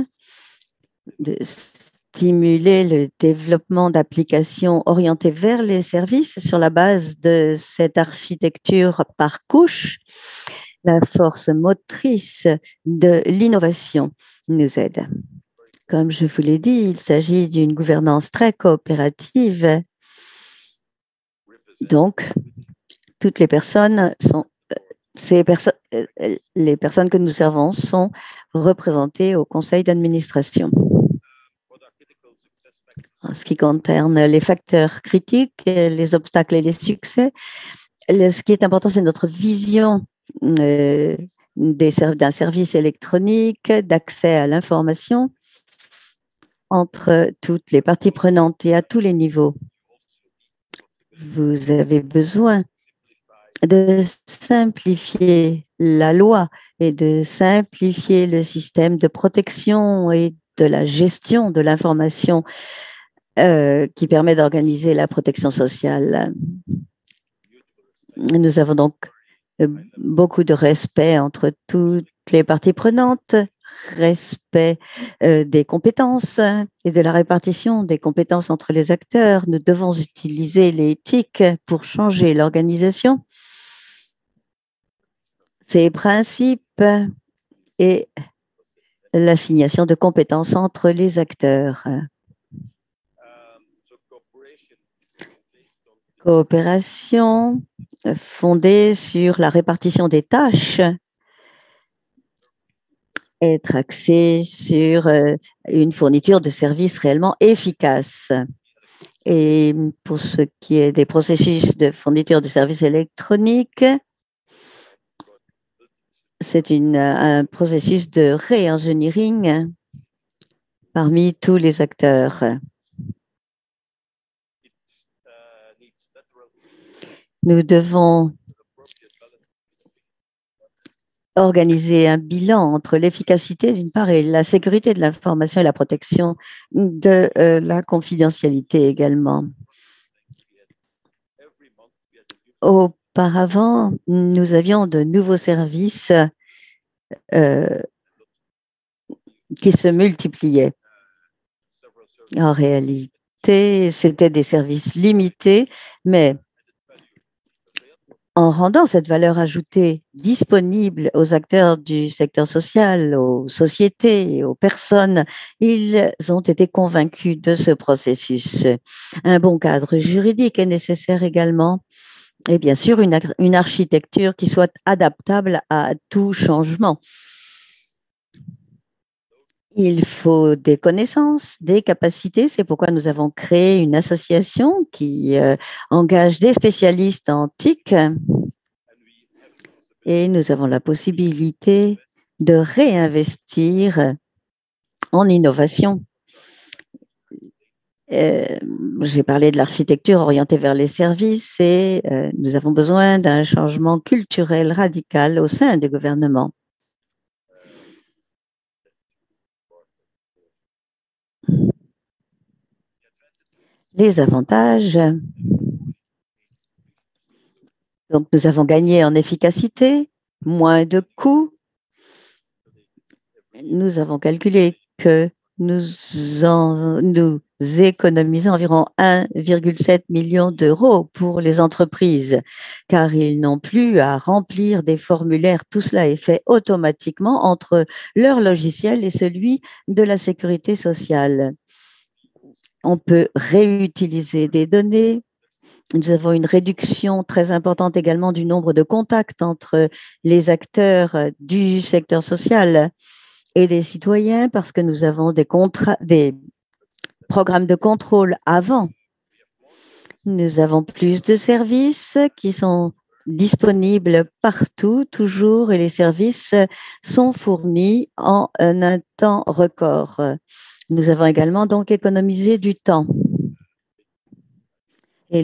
S2: de stimuler le développement d'applications orientées vers les services sur la base de cette architecture par couche. La force motrice de l'innovation nous aide. Comme je vous l'ai dit, il s'agit d'une gouvernance très coopérative. Donc, toutes les personnes sont les personnes que nous servons sont représentées au conseil d'administration. En ce qui concerne les facteurs critiques, les obstacles et les succès, ce qui est important, c'est notre vision d'un service électronique, d'accès à l'information entre toutes les parties prenantes et à tous les niveaux. Vous avez besoin de simplifier la loi et de simplifier le système de protection et de la gestion de l'information qui permet d'organiser la protection sociale. Nous avons donc beaucoup de respect entre toutes les parties prenantes, respect des compétences et de la répartition des compétences entre les acteurs. Nous devons utiliser l'éthique pour changer l'organisation, ses principes et l'assignation de compétences entre les acteurs. Coopération fondée sur la répartition des tâches, être axée sur une fourniture de services réellement efficace. Et pour ce qui est des processus de fourniture de services électroniques, c'est un processus de réingénierie parmi tous les acteurs. Nous devons organiser un bilan entre l'efficacité d'une part et la sécurité de l'information et la protection de la confidentialité également. Auparavant, nous avions de nouveaux services qui se multipliaient. En réalité, c'était des services limités, mais en rendant cette valeur ajoutée disponible aux acteurs du secteur social, aux sociétés, aux personnes, ils ont été convaincus de ce processus. Un bon cadre juridique est nécessaire également et bien sûr une architecture qui soit adaptable à tout changement. Il faut des connaissances, des capacités. C'est pourquoi nous avons créé une association qui engage des spécialistes en TIC et nous avons la possibilité de réinvestir en innovation. J'ai parlé de l'architecture orientée vers les services et nous avons besoin d'un changement culturel radical au sein du gouvernement. Les avantages. Donc, nous avons gagné en efficacité, moins de coûts. Nous avons calculé que nous économisons environ 1,7 million d'euros pour les entreprises, car ils n'ont plus à remplir des formulaires. Tout cela est fait automatiquement entre leur logiciel et celui de la sécurité sociale. On peut réutiliser des données. Nous avons une réduction très importante également du nombre de contacts entre les acteurs du secteur social et des citoyens parce que nous avons des programmes de contrôle avant. Nous avons plus de services qui sont disponibles partout, toujours, et les services sont fournis en un temps record. Nous avons également donc économisé du temps. Et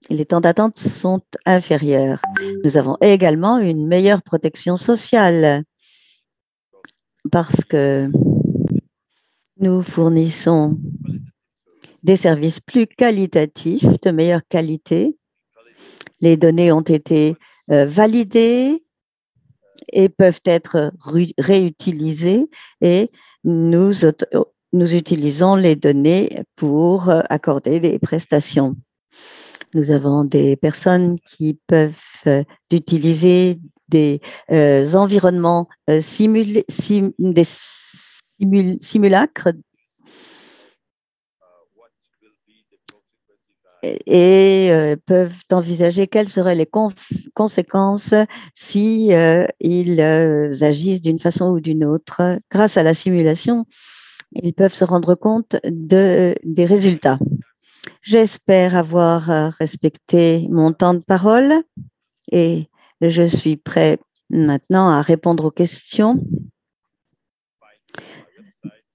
S2: les temps d'attente sont inférieurs. Nous avons également une meilleure protection sociale parce que nous fournissons des services plus qualitatifs, de meilleure qualité. Les données ont été validées et peuvent être réutilisées et nous utilisons les données pour accorder les prestations. Nous avons des personnes qui peuvent utiliser des environnements simulacres et peuvent envisager quelles seraient les conséquences si ils agissent d'une façon ou d'une autre. Grâce à la simulation, ils peuvent se rendre compte des résultats. J'espère avoir respecté mon temps de parole et je suis prêt maintenant à répondre aux questions.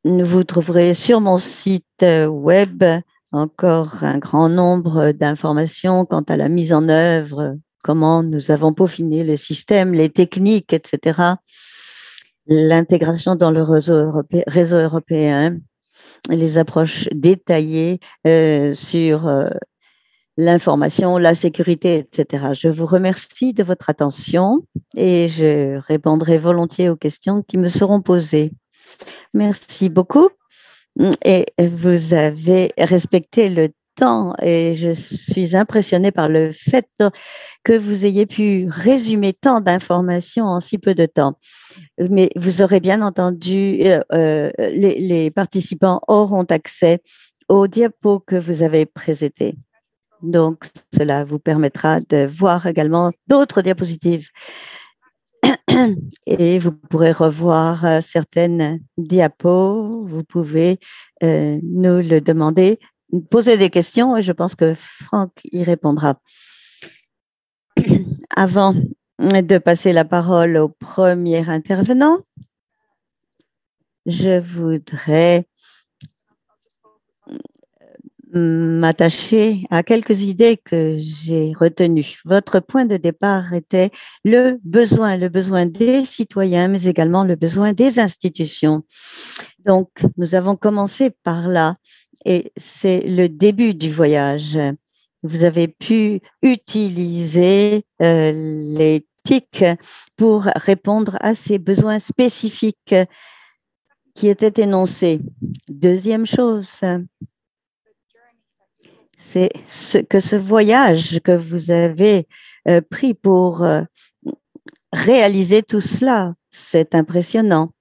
S2: Vous trouverez sur mon site web encore un grand nombre d'informations quant à la mise en œuvre, comment nous avons peaufiné le système, les techniques, etc. L'intégration dans le réseau européen, les approches détaillées sur l'information, la sécurité, etc. Je vous remercie de votre attention et je répondrai volontiers aux questions qui me seront posées. Merci beaucoup. Et vous avez respecté le temps et je suis impressionnée par le fait que vous ayez pu résumer tant d'informations en si peu de temps. Mais vous aurez bien entendu, les participants auront accès aux diapos que vous avez présentés. Donc, cela vous permettra de voir également d'autres diapositives. Et vous pourrez revoir certaines diapos. Vous pouvez nous le demander, poser des questions et je pense que Franck y répondra. Avant de passer la parole au premier intervenant, je voudrais m'attacher à quelques idées que j'ai retenues. Votre point de départ était le besoin des citoyens, mais également le besoin des institutions. Donc, nous avons commencé par là et c'est le début du voyage. Vous avez pu utiliser les TIC pour répondre à ces besoins spécifiques qui étaient énoncés. Deuxième chose, c'est que ce voyage que vous avez pris pour réaliser tout cela, c'est impressionnant.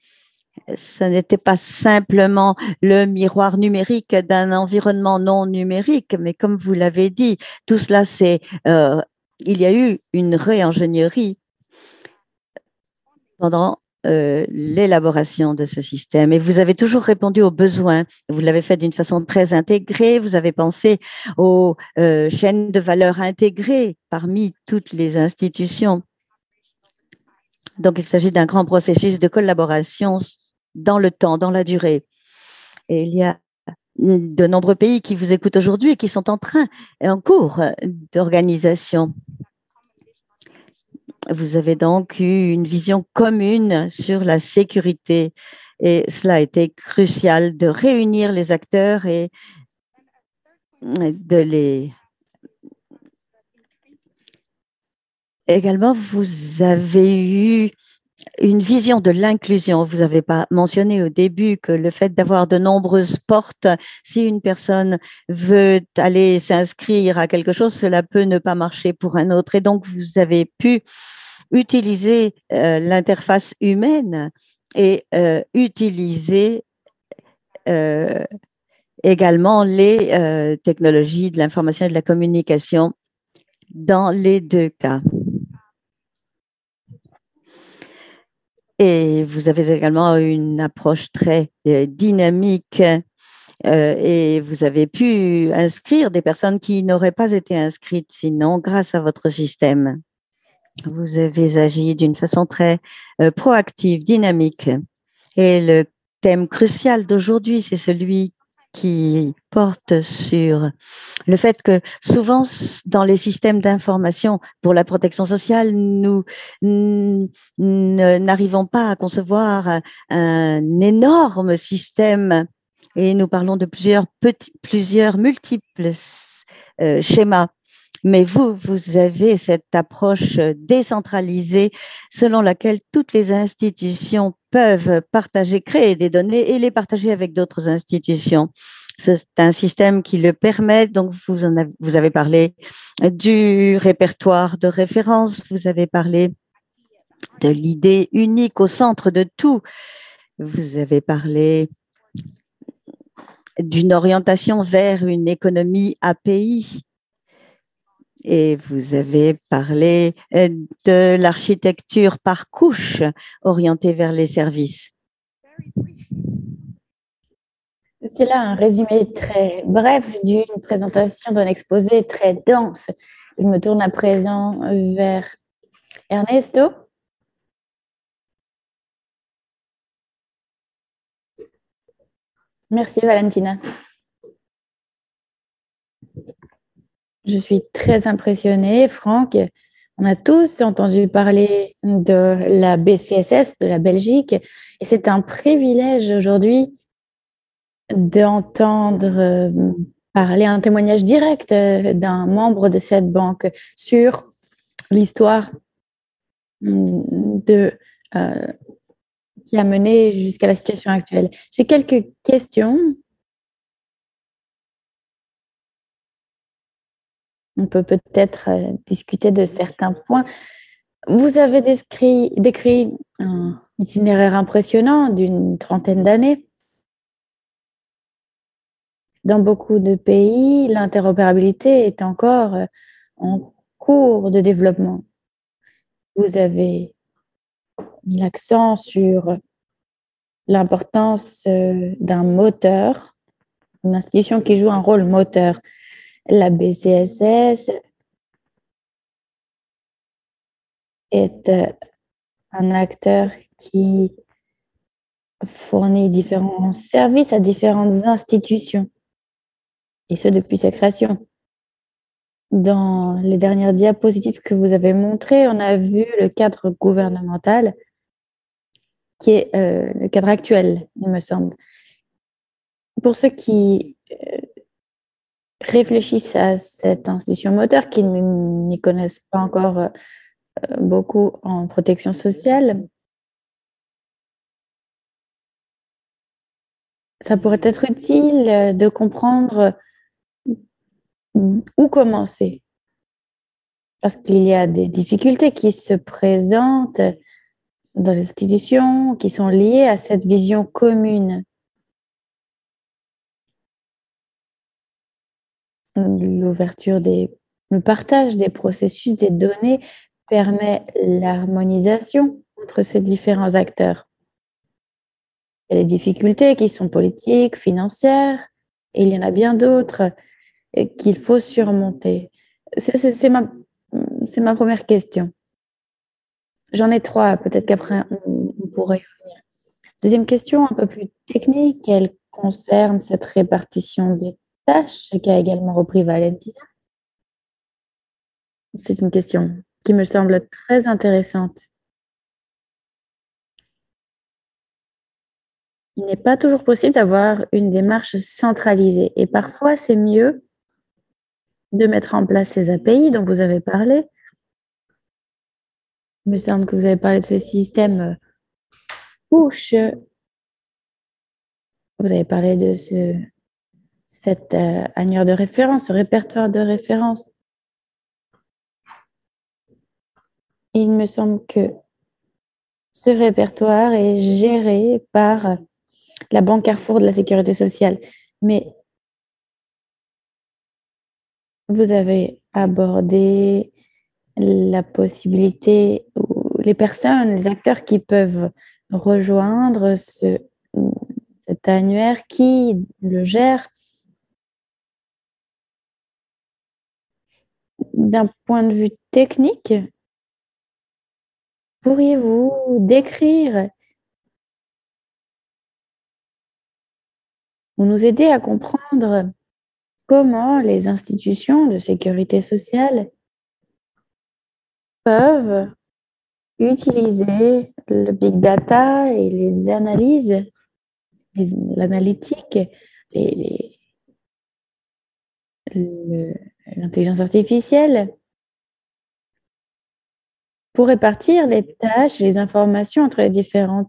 S2: Ce n'était pas simplement le miroir numérique d'un environnement non numérique, mais comme vous l'avez dit, tout cela, il y a eu une réingénierie pendant l'élaboration de ce système. Et vous avez toujours répondu aux besoins. Vous l'avez fait d'une façon très intégrée. Vous avez pensé aux chaînes de valeur intégrées parmi toutes les institutions. Donc, il s'agit d'un grand processus de collaboration dans le temps, dans la durée. Et il y a de nombreux pays qui vous écoutent aujourd'hui et qui sont en cours d'organisation. Vous avez donc eu une vision commune sur la sécurité et cela a été crucial de réunir les acteurs et de les... Également, vous avez eu une vision de l'inclusion. Vous n'avez pas mentionné au début que le fait d'avoir de nombreuses portes, si une personne veut aller s'inscrire à quelque chose, cela peut ne pas marcher pour un autre. Et donc, vous avez pu utiliser l'interface humaine et utiliser également les technologies de l'information et de la communication dans les deux cas. Et vous avez également une approche très dynamique et vous avez pu inscrire des personnes qui n'auraient pas été inscrites sinon grâce à votre système. Vous avez agi d'une façon très proactive, dynamique. Et le thème crucial d'aujourd'hui, c'est celui qui porte sur le fait que souvent dans les systèmes d'information pour la protection sociale, nous n'arrivons pas à concevoir un énorme système et nous parlons de plusieurs multiples schémas. Mais vous avez cette approche décentralisée selon laquelle toutes les institutions peuvent partager, créer des données et les partager avec d'autres institutions. C'est un système qui le permet. Donc, vous avez parlé du répertoire de référence, vous avez parlé de l'idée unique au centre de tout. Vous avez parlé d'une orientation vers une économie API. Et vous avez parlé de l'architecture par couche orientée vers les services.
S1: C'est là un résumé très bref d'une présentation d'un exposé très dense. Je me tourne à présent vers Ernesto. Merci Valentina. Je suis très impressionnée, Franck. On a tous entendu parler de la BCSS, de la Belgique, et c'est un privilège aujourd'hui d'entendre parler un témoignage direct d'un membre de cette banque sur l'histoire qui a mené jusqu'à la situation actuelle. J'ai quelques questions. On peut peut-être discuter de certains points. Vous avez décrit un itinéraire impressionnant d'une trentaine d'années. Dans beaucoup de pays, l'interopérabilité est encore en cours de développement. Vous avez mis l'accent sur l'importance d'un moteur, une institution qui joue un rôle moteur. La BCSS est un acteur qui fournit différents services à différentes institutions. et ce depuis sa création. Dans les dernières diapositives que vous avez montrées, on a vu le cadre gouvernemental qui est le cadre actuel, il me semble. Pour ceux qui réfléchissent à cette institution moteur, qui n'y connaissent pas encore beaucoup en protection sociale, ça pourrait être utile de comprendre où commencer. Parce qu'il y a des difficultés qui se présentent dans les institutions qui sont liées à cette vision commune. Le partage des processus des données permet l'harmonisation entre ces différents acteurs. Il y a des difficultés qui sont politiques, financières, et il y en a bien d'autres qu'il faut surmonter. C'est ma première question. J'en ai trois, peut-être qu'après on pourrait y revenir. Deuxième question, un peu plus technique, elle concerne cette répartition des tâches qu'a également repris Valentina. C'est une question qui me semble très intéressante. Il n'est pas toujours possible d'avoir une démarche centralisée et parfois c'est mieux de mettre en place ces API dont vous avez parlé. Il me semble que vous avez parlé de ce système push. Vous avez parlé de cette annuaire de référence, ce répertoire de référence. Il me semble que ce répertoire est géré par la Banque Carrefour de la Sécurité sociale. Mais vous avez abordé la possibilité, ou les personnes, les acteurs qui peuvent rejoindre cet annuaire, qui le gère. D'un point de vue technique, pourriez-vous décrire ou nous aider à comprendre comment les institutions de sécurité sociale peuvent utiliser le big data et les analyses, l'analytique, l'intelligence artificielle pour répartir les tâches, les informations entre les différents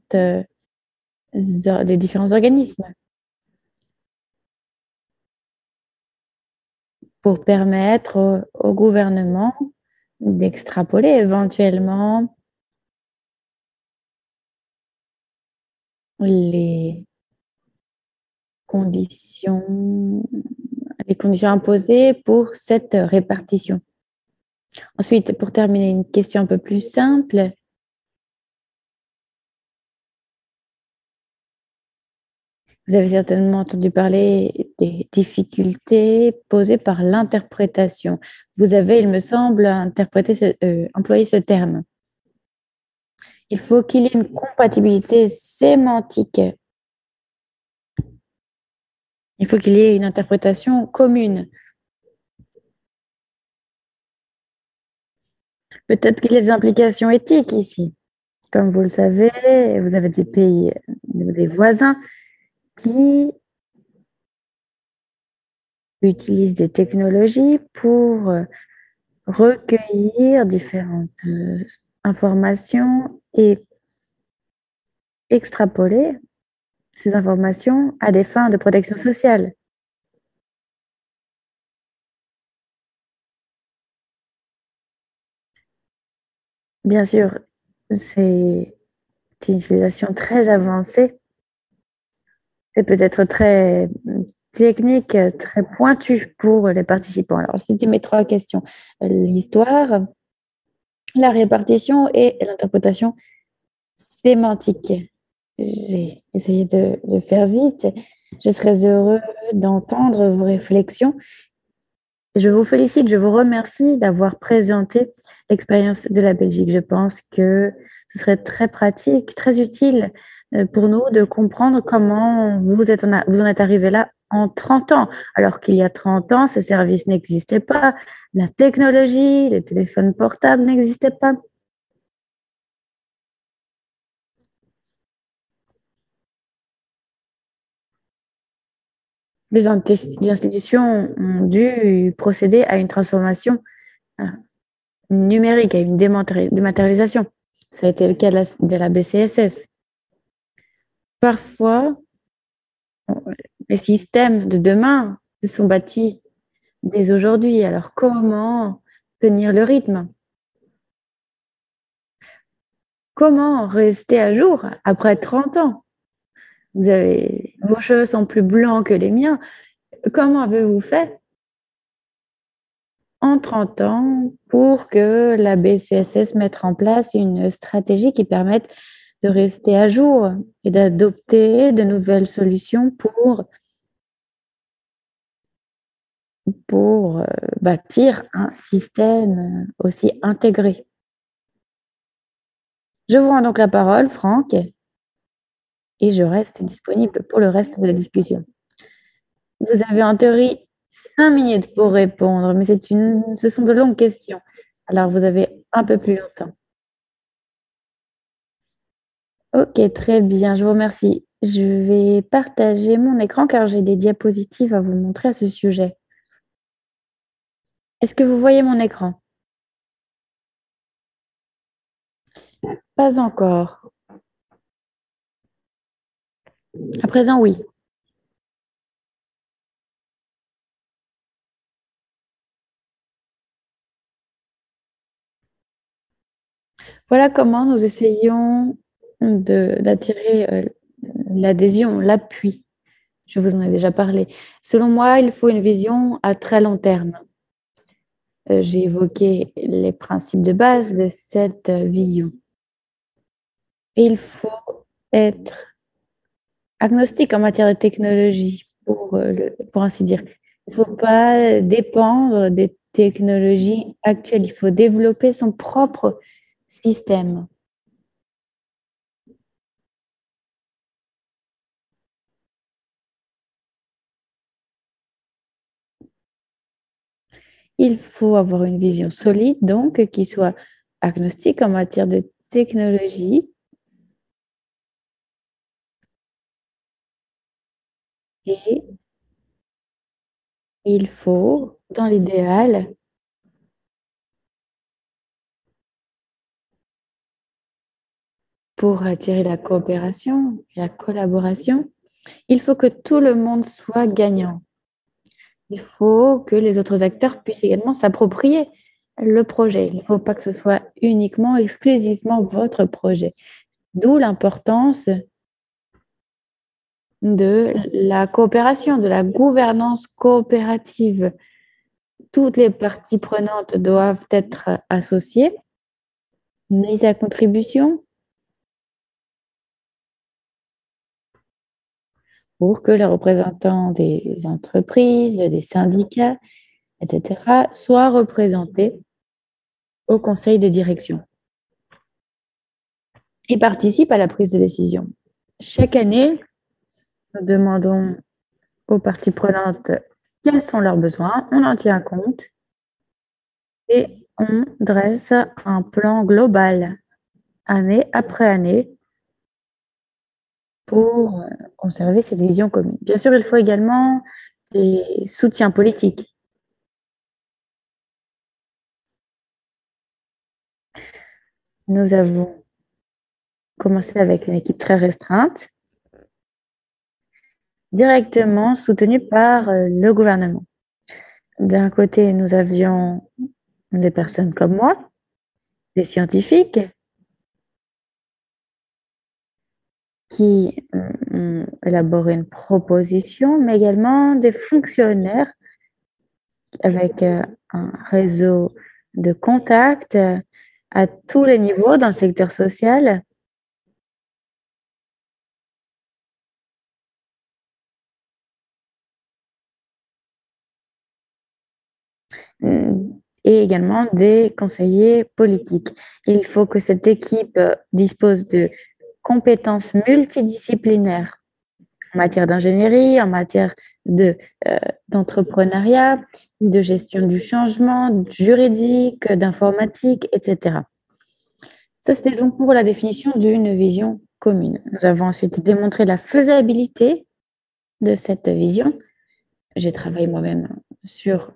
S1: organismes, pour permettre au gouvernement d'extrapoler éventuellement les conditions imposées pour cette répartition. Ensuite, pour terminer, une question un peu plus simple. Vous avez certainement entendu parler des difficultés posées par l'interprétation. Vous avez, il me semble, employé ce terme. Il faut qu'il y ait une compatibilité sémantique. Il faut qu'il y ait une interprétation commune. Peut-être qu'il y a des implications éthiques ici. Comme vous le savez, vous avez des pays, des voisins qui utilisent des technologies pour recueillir différentes informations et extrapoler ces informations à des fins de protection sociale. Bien sûr, c'est une utilisation très avancée. C'est peut-être très technique, très pointue pour les participants. Alors, c'était mes trois questions. L'histoire, la répartition et l'interprétation sémantique. J'ai essayé de faire vite. Je serais heureux d'entendre vos réflexions. Je vous félicite, je vous remercie d'avoir présenté l'expérience de la Belgique. Je pense que ce serait très pratique, très utile pour nous de comprendre comment vous en êtes arrivé là en 30 ans, alors qu'il y a 30 ans, ces services n'existaient pas, la technologie, les téléphones portables n'existaient pas. Les institutions ont dû procéder à une transformation numérique, à une dématérialisation. Ça a été le cas de la BCSS. Parfois, les systèmes de demain sont bâtis dès aujourd'hui. Alors, comment tenir le rythme? Comment rester à jour après 30 ans? Vos cheveux sont plus blancs que les miens. Comment avez-vous fait en 30 ans pour que la BCSS mette en place une stratégie qui permette de rester à jour et d'adopter de nouvelles solutions pour bâtir un système aussi intégré. Je vous rends donc la parole, Franck, et je reste disponible pour le reste de la discussion. Vous avez en théorie 5 minutes pour répondre, mais ce sont de longues questions. Alors, vous avez un peu plus longtemps. Ok, très bien, je vous remercie. Je vais partager mon écran car j'ai des diapositives à vous montrer à ce sujet. Est-ce que vous voyez mon écran? Pas encore. À présent, oui. Voilà comment nous essayons d'attirer l'adhésion, l'appui. Je vous en ai déjà parlé. Selon moi, il faut une vision à très long terme. J'ai évoqué les principes de base de cette vision. Et il faut être agnostique en matière de technologie, pour ainsi dire. Il ne faut pas dépendre des technologies actuelles. Il faut développer son propre système. Il faut avoir une vision solide, donc, qui soit agnostique en matière de technologie. Et il faut, dans l'idéal, pour attirer la coopération, la collaboration, il faut que tout le monde soit gagnant. Il faut que les autres acteurs puissent également s'approprier le projet. Il ne faut pas que ce soit uniquement, exclusivement votre projet. D'où l'importance de la coopération, de la gouvernance coopérative. Toutes les parties prenantes doivent être associées, mises à contribution pour que les représentants des entreprises, des syndicats, etc., soient représentés au conseil de direction et participent à la prise de décision. Chaque année, nous demandons aux parties prenantes quels sont leurs besoins, on en tient compte et on dresse un plan global, année après année, pour conserver cette vision commune. Bien sûr, il faut également des soutiens politiques. Nous avons commencé avec une équipe très restreinte, directement soutenue par le gouvernement. D'un côté, nous avions des personnes comme moi, des scientifiques, qui ont élaboré une proposition, mais également des fonctionnaires avec un réseau de contacts à tous les niveaux dans le secteur social. Et également des conseillers politiques. Il faut que cette équipe dispose de compétences multidisciplinaires. matière d'ingénierie, en matière d'entrepreneuriat, de gestion du changement, juridique, d'informatique, etc. Ça, c'était donc pour la définition d'une vision commune. Nous avons ensuite démontré la faisabilité de cette vision. J'ai travaillé moi-même sur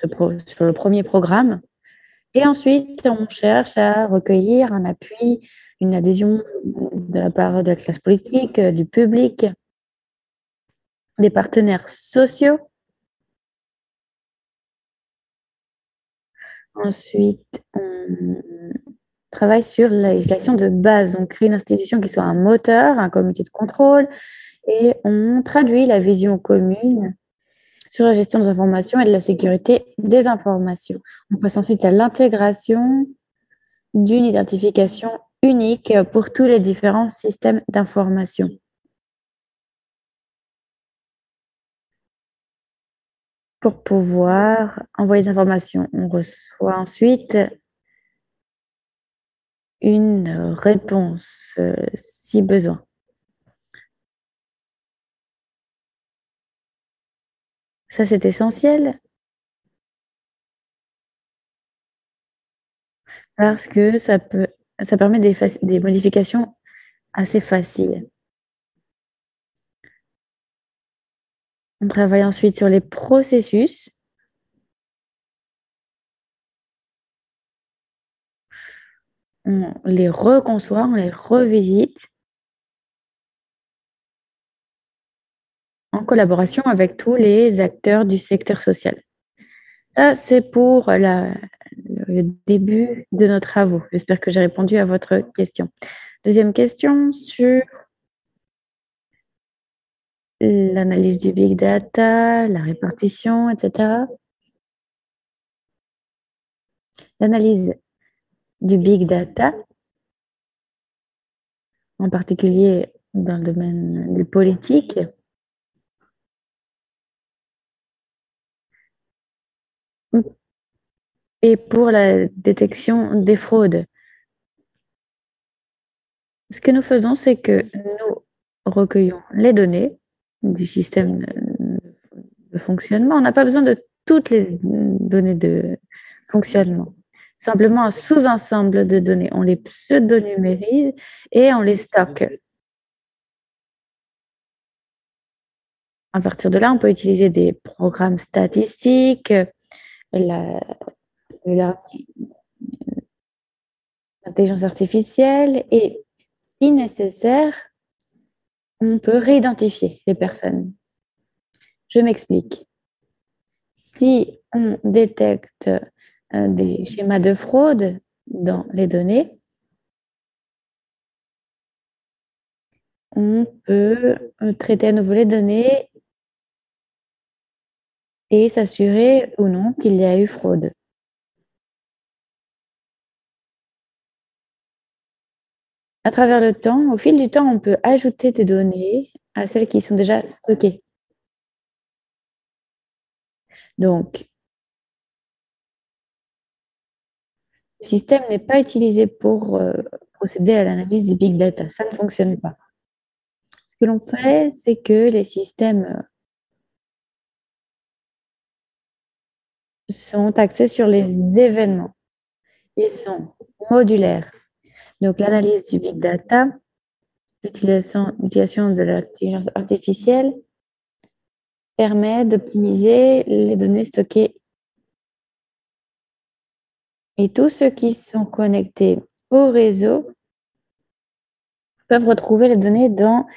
S1: le premier programme. Et ensuite, on cherche à recueillir un appui, une adhésion de la part de la classe politique, du public, des partenaires sociaux. Ensuite, on travaille sur la législation de base. On crée une institution qui soit un moteur, un comité de contrôle, et on traduit la vision commune sur la gestion des informations et de la sécurité des informations. On passe ensuite à l'intégration d'une identification unique pour tous les différents systèmes d'information. Pour pouvoir envoyer des informations, on reçoit ensuite une réponse si besoin. Ça, c'est essentiel parce que ça permet des modifications assez faciles. On travaille ensuite sur les processus. On les reconçoit, on les revisite en collaboration avec tous les acteurs du secteur social. Ça, c'est pour le début de nos travaux. J'espère que j'ai répondu à votre question. Deuxième question sur l'analyse du big data, la répartition, etc. L'analyse du big data, en particulier dans le domaine des politiques, et pour la détection des fraudes. Ce que nous faisons, c'est que nous recueillons les données du système de fonctionnement. On n'a pas besoin de toutes les données de fonctionnement. Simplement un sous-ensemble de données. On les pseudo-numérise et on les stocke. À partir de là, on peut utiliser des programmes statistiques, l'intelligence artificielle et, si nécessaire, on peut réidentifier les personnes. Je m'explique. Si on détecte des schémas de fraude dans les données, on peut traiter à nouveau les données et s'assurer ou non qu'il y a eu fraude. À travers le temps, au fil du temps, on peut ajouter des données à celles qui sont déjà stockées. Donc, le système n'est pas utilisé pour procéder à l'analyse du big data. Ça ne fonctionne pas. Ce que l'on fait, c'est que les systèmes sont axés sur les événements. Ils sont modulaires. Donc, l'analyse du big data, l'utilisation de l'intelligence artificielle permet d'optimiser les données stockées. Et tous ceux qui sont connectés au réseau peuvent retrouver les données dans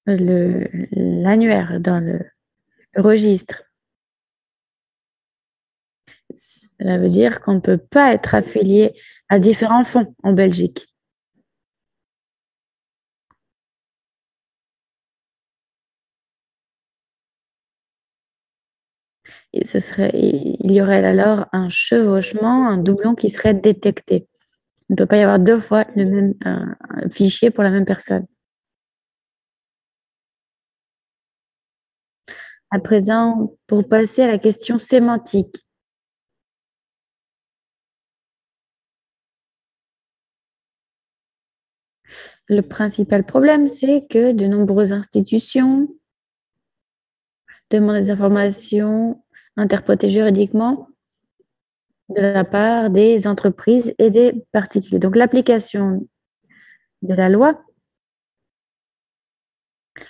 S1: l'annuaire, dans le registre. Cela veut dire qu'on ne peut pas être affilié à différents fonds en Belgique. Et il y aurait alors un chevauchement, un doublon qui serait détecté. Il ne peut pas y avoir deux fois le même fichier pour la même personne. À présent, pour passer à la question sémantique. Le principal problème, c'est que de nombreuses institutions demandent des informations interprétées juridiquement de la part des entreprises et des particuliers. Donc, l'application de la loi,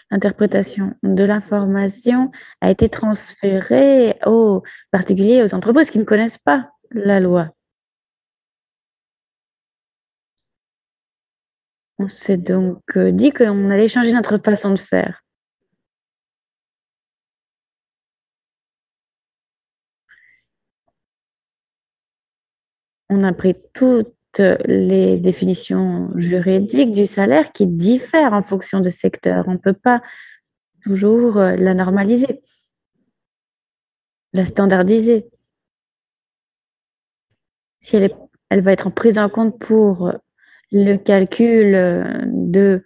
S1: l'interprétation de l'information a été transférée aux particuliers et aux entreprises qui ne connaissent pas la loi. On s'est donc dit qu'on allait changer notre façon de faire. On a pris toutes les définitions juridiques du salaire qui diffèrent en fonction de secteur. On ne peut pas toujours la normaliser, la standardiser. Si elle va être prise en compte pour le calcul de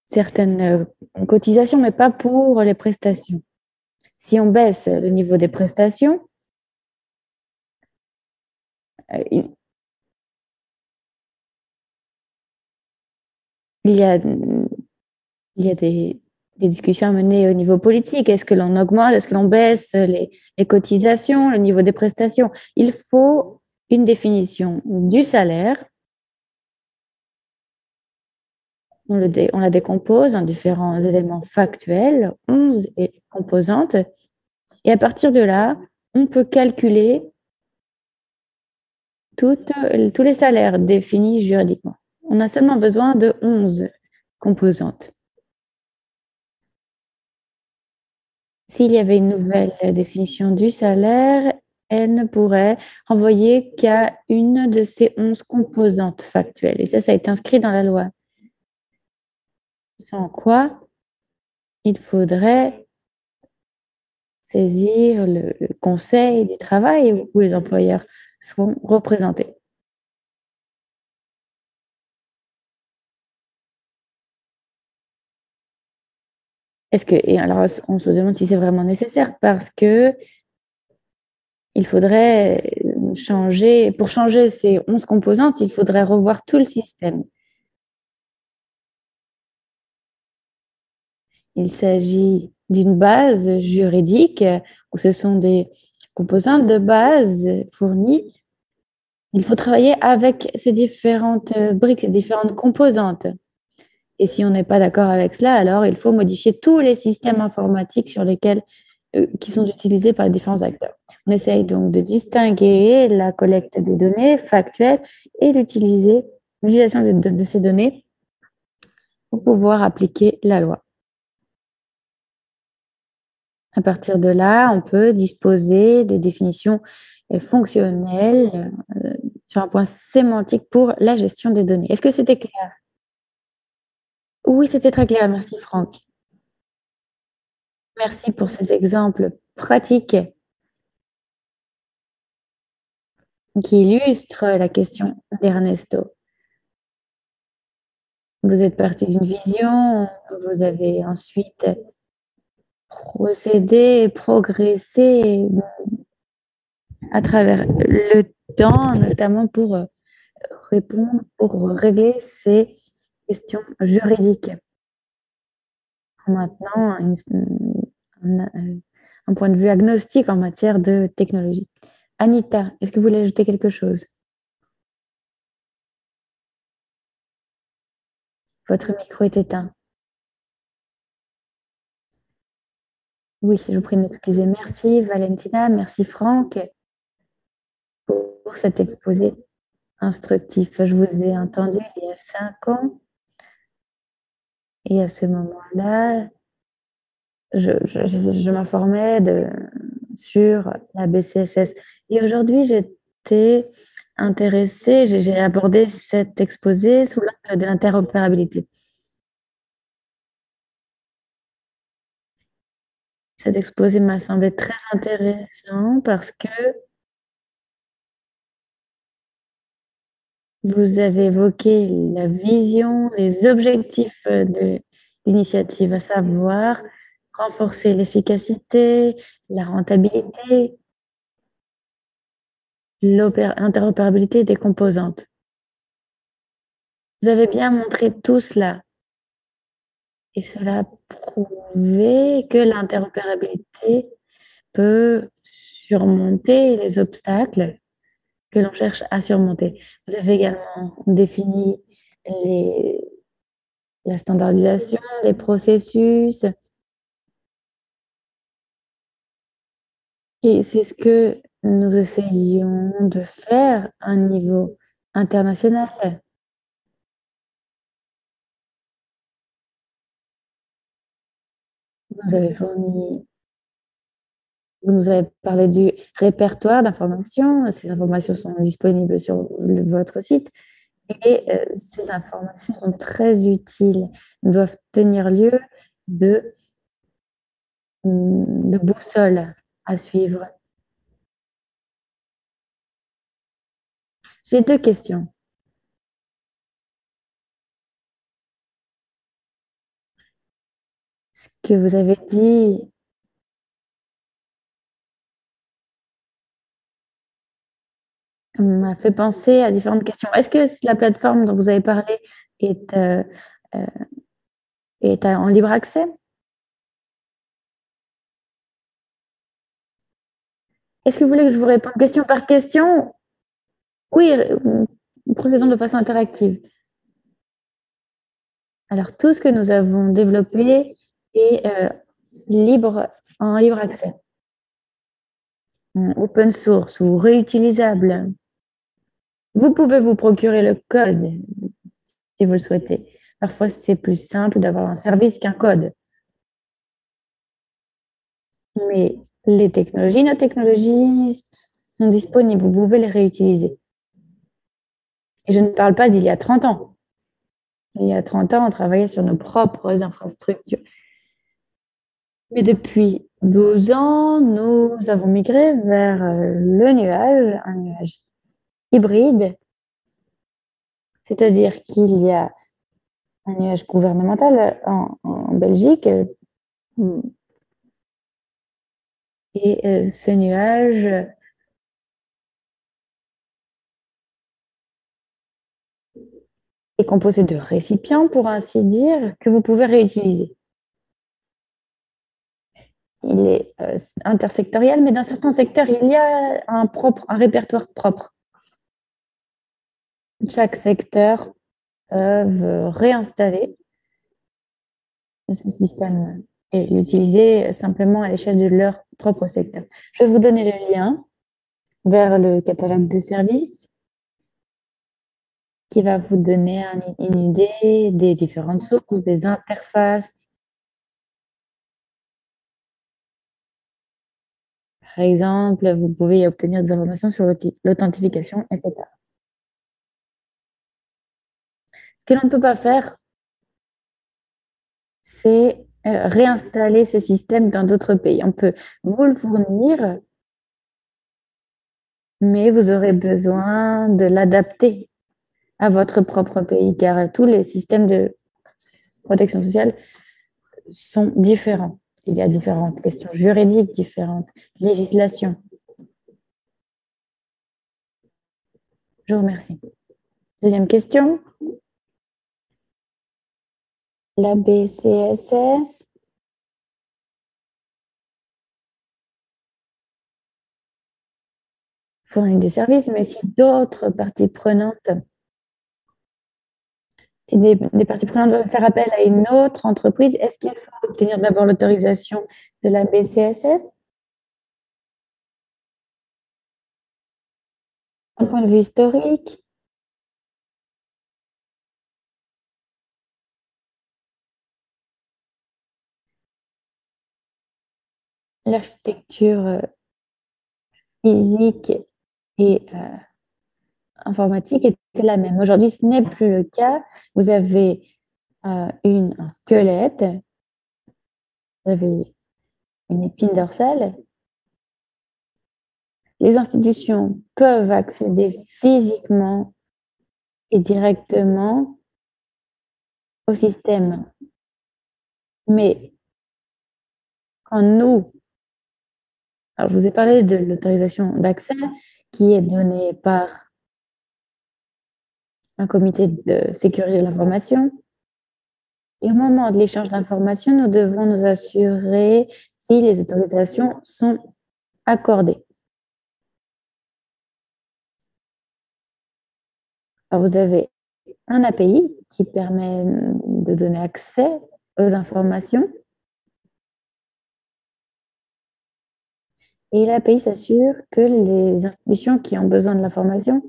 S1: certaines cotisations, mais pas pour les prestations. Si on baisse le niveau des prestations, il y a, il y a des discussions à mener au niveau politique. Est-ce que l'on augmente, est-ce que l'on baisse les cotisations, le niveau des prestations? Il faut une définition du salaire. On la décompose en différents éléments factuels, 11 composantes. Et à partir de là, on peut calculer tous les salaires définis juridiquement. On a seulement besoin de 11 composantes. S'il y avait une nouvelle définition du salaire, elle ne pourrait renvoyer qu'à une de ces 11 composantes factuelles. Et ça a été inscrit dans la loi. Sans quoi, il faudrait saisir le conseil du travail où les employeurs sont représentés. Et alors, on se demande si c'est vraiment nécessaire parce que il faudrait changer, pour changer ces 11 composantes, il faudrait revoir tout le système. Il s'agit d'une base juridique où ce sont des composantes de base fournies. Il faut travailler avec ces différentes briques, ces différentes composantes. Et si on n'est pas d'accord avec cela, alors il faut modifier tous les systèmes informatiques sur lesquels, qui sont utilisés par les différents acteurs. On essaye donc de distinguer la collecte des données factuelles et l'utilisation de ces données pour pouvoir appliquer la loi. À partir de là, on peut disposer de définitions fonctionnelles sur un point sémantique pour la gestion des données. Est-ce que c'était clair? Oui, c'était très clair. Merci, Franck. Merci pour ces exemples pratiques qui illustrent la question d'Ernesto. Vous êtes parti d'une vision, vous avez ensuite procédé, progressé à travers le temps, notamment pour répondre, pour régler ces questions juridiques. Maintenant, un point de vue agnostique en matière de technologie. Anita, est-ce que vous voulez ajouter quelque chose? Votre micro est éteint. Oui, je vous prie de m'excuser. Merci Valentina, merci Franck pour cet exposé instructif. Je vous ai entendu il y a 5 ans et à ce moment-là, je m'informais sur la BCSS. Et aujourd'hui, j'étais intéressée, j'ai abordé cet exposé sous l'angle de l'interopérabilité. Cet exposé m'a semblé très intéressant parce que vous avez évoqué la vision, les objectifs de l'initiative, à savoir renforcer l'efficacité, la rentabilité, l'interopérabilité des composantes. Vous avez bien montré tout cela. Et cela a prouvé que l'interopérabilité peut surmonter les obstacles que l'on cherche à surmonter. Vous avez également défini les, la standardisation des processus. Et c'est ce que nous essayons de faire à un niveau international. Vous avez fourni, vous nous avez parlé du répertoire d'informations. Ces informations sont disponibles sur votre site et ces informations sont très utiles. Elles doivent tenir lieu de, de boussole à suivre. J'ai deux questions. Ce que vous avez dit m'a fait penser à différentes questions. Est-ce que la plateforme dont vous avez parlé est, euh, est en libre accès? Est-ce que vous voulez que je vous réponde question par question? Oui, procédons de façon interactive. Alors, tout ce que nous avons développé est libre, en libre accès, open source ou réutilisable. Vous pouvez vous procurer le code si vous le souhaitez. Parfois, c'est plus simple d'avoir un service qu'un code. Mais nos technologies sont disponibles, vous pouvez les réutiliser. Et je ne parle pas d'il y a 30 ans. Il y a 30 ans, on travaillait sur nos propres infrastructures. Mais depuis 12 ans, nous avons migré vers le nuage, un nuage hybride, c'est-à-dire qu'il y a un nuage gouvernemental en Belgique et ce nuage est composé de récipients, pour ainsi dire, que vous pouvez réutiliser. Il est intersectoriel, mais dans certains secteurs, il y a un répertoire propre. Chaque secteur peut réinstaller ce système et l'utiliser simplement à l'échelle de leur propre secteur. Je vais vous donner le lien vers le catalogue de services qui va vous donner une idée des différentes sources, des interfaces. Par exemple, vous pouvez obtenir des informations sur l'authentification, etc. Ce que l'on ne peut pas faire, c'est réinstaller ce système dans d'autres pays. On peut vous le fournir, mais vous aurez besoin de l'adapter à votre propre pays, car tous les systèmes de protection sociale sont différents. Il y a différentes questions juridiques, différentes législations. Je vous remercie. Deuxième question. La BCSS fournit des services, mais si d'autres parties prenantes, si des parties prenantes doivent faire appel à une autre entreprise, est-ce qu'il faut obtenir d'abord l'autorisation de la BCSS? Un point de vue historique, l'architecture physique et informatique était la même. Aujourd'hui, ce n'est plus le cas. Vous avez un squelette, vous avez une épine dorsale. Les institutions peuvent accéder physiquement et directement au système. Mais quand nous, alors je vous ai parlé de l'autorisation d'accès qui est donnée par un comité de sécurité de l'information. Et au moment de l'échange d'informations, nous devons nous assurer si les autorisations sont accordées. Alors, vous avez un API qui permet de donner accès aux informations. Et l'API s'assure que les institutions qui ont besoin de l'information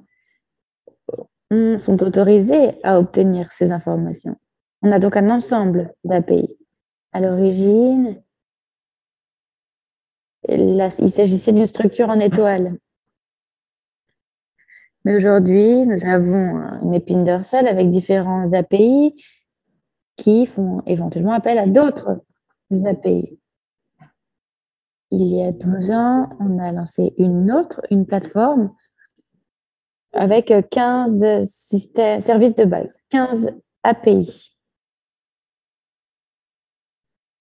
S1: sont autorisées à obtenir ces informations. On a donc un ensemble d'API. À l'origine, il s'agissait d'une structure en étoile. Mais aujourd'hui, nous avons une épine dorsale avec différents API qui font éventuellement appel à d'autres API. Il y a 12 ans, on a lancé une plateforme avec 15 services de base, 15 API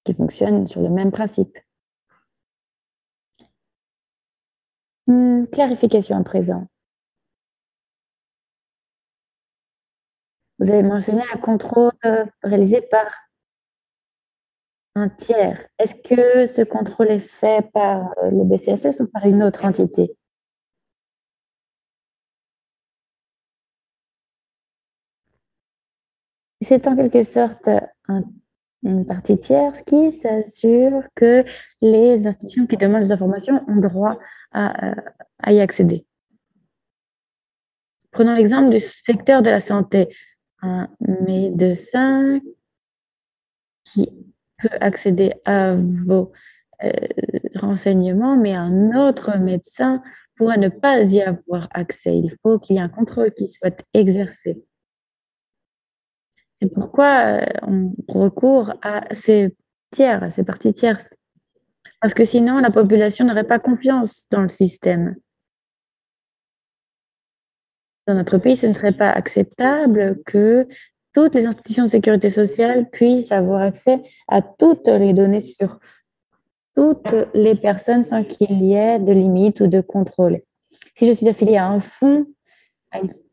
S1: qui fonctionnent sur le même principe. Clarification à présent. Vous avez mentionné un contrôle réalisé par un tiers. Est-ce que ce contrôle est fait par le BCSS ou par une autre entité? C'est en quelque sorte une partie tierce qui s'assure que les institutions qui demandent les informations ont droit à y accéder. Prenons l'exemple du secteur de la santé. Un médecin qui peut accéder à vos renseignements, mais un autre médecin pourrait ne pas y avoir accès. Il faut qu'il y ait un contrôle qui soit exercé. C'est pourquoi on recourt à ces tiers, à ces parties tierces. Parce que sinon, la population n'aurait pas confiance dans le système. Dans notre pays, ce ne serait pas acceptable que toutes les institutions de sécurité sociale puissent avoir accès à toutes les données sur toutes les personnes sans qu'il y ait de limites ou de contrôle. Si je suis affiliée à un fonds,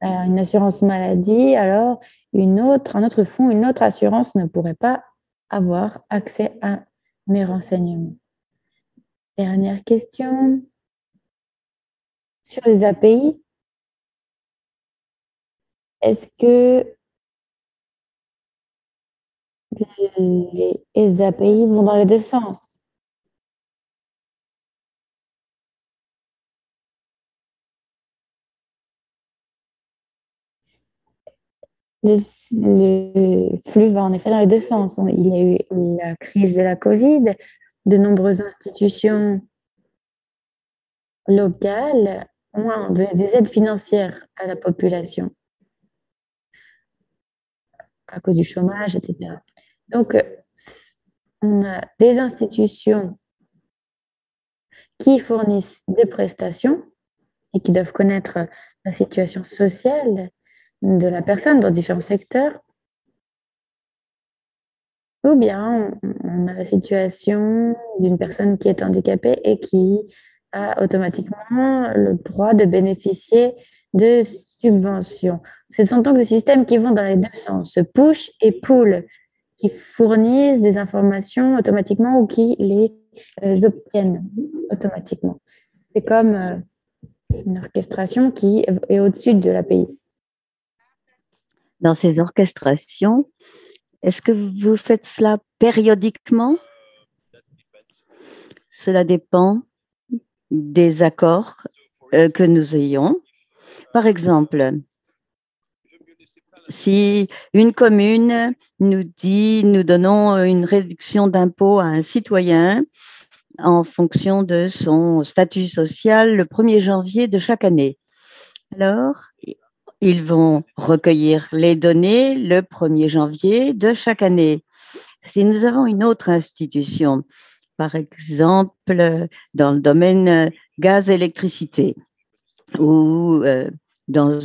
S1: à une assurance maladie, alors un autre fonds, une autre assurance ne pourrait pas avoir accès à mes renseignements. Dernière question. Sur les API, est-ce que les API vont dans les deux sens? Le flux va en effet dans les deux sens. Il y a eu la crise de la Covid, de nombreuses institutions locales ont des aides financières à la population à cause du chômage, etc. Donc, on a des institutions qui fournissent des prestations et qui doivent connaître la situation sociale de la personne dans différents secteurs. Ou bien on a la situation d'une personne qui est handicapée et qui a automatiquement le droit de bénéficier de subventions. Ce sont donc des systèmes qui vont dans les deux sens, push et pull, qui fournissent des informations automatiquement ou qui les obtiennent automatiquement. C'est comme une orchestration qui est au-dessus de l'API.
S2: Dans ces orchestrations, est-ce que vous faites cela périodiquement? Cela dépend des accords que nous ayons. Par exemple, si une commune nous dit nous donnons une réduction d'impôt à un citoyen en fonction de son statut social le 1er janvier de chaque année, alors ils vont recueillir les données le 1er janvier de chaque année. Si nous avons une autre institution, par exemple dans le domaine gaz-électricité, ou dans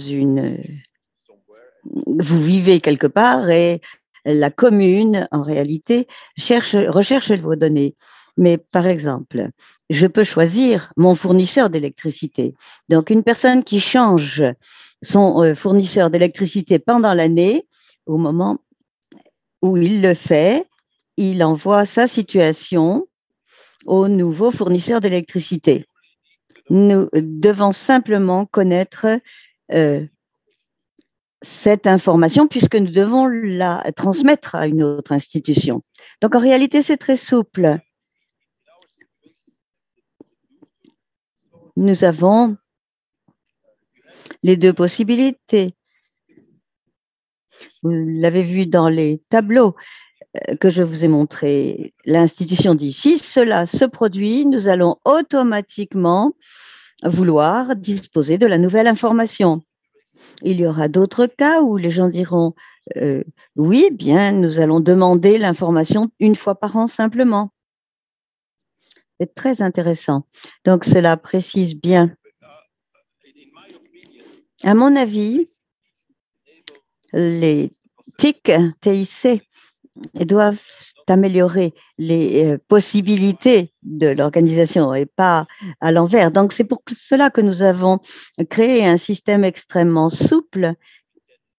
S2: vous vivez quelque part et la commune, en réalité, recherche vos données. Mais par exemple, je peux choisir mon fournisseur d'électricité. Donc, une personne qui change son fournisseur d'électricité pendant l'année, au moment où il le fait, il envoie sa situation au nouveau fournisseur d'électricité. Nous devons simplement connaître cette information puisque nous devons la transmettre à une autre institution. Donc, en réalité, c'est très souple. Nous avons les deux possibilités. Vous l'avez vu dans les tableaux que je vous ai montrés. L'institution dit, si cela se produit, nous allons automatiquement vouloir disposer de la nouvelle information. Il y aura d'autres cas où les gens diront, oui, bien, nous allons demander l'information une fois par an simplement. C'est très intéressant. Donc, cela précise bien. À mon avis, les TIC doivent améliorer les possibilités de l'organisation et pas à l'envers. Donc, c'est pour cela que nous avons créé un système extrêmement souple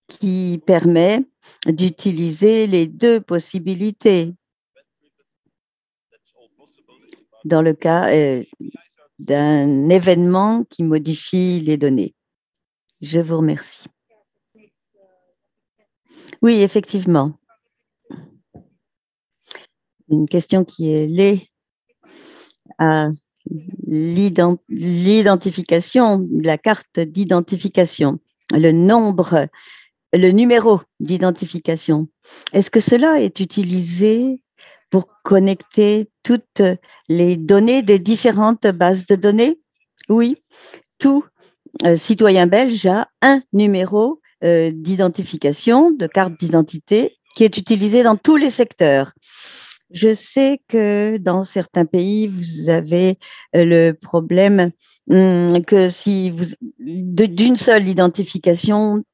S2: qui permet d'utiliser les deux possibilités dans le cas d'un événement qui modifie les données. Je vous remercie. Oui, effectivement. Une question qui est liée à l'identification, la carte d'identification, le nombre, le numéro d'identification. Est-ce que cela est utilisé pour connecter toutes les données des différentes bases de données? Oui, tout citoyen belge a un numéro d'identification, de carte d'identité, qui est utilisé dans tous les secteurs. Je sais que dans certains pays, vous avez le problème que si vous d'une seule identification,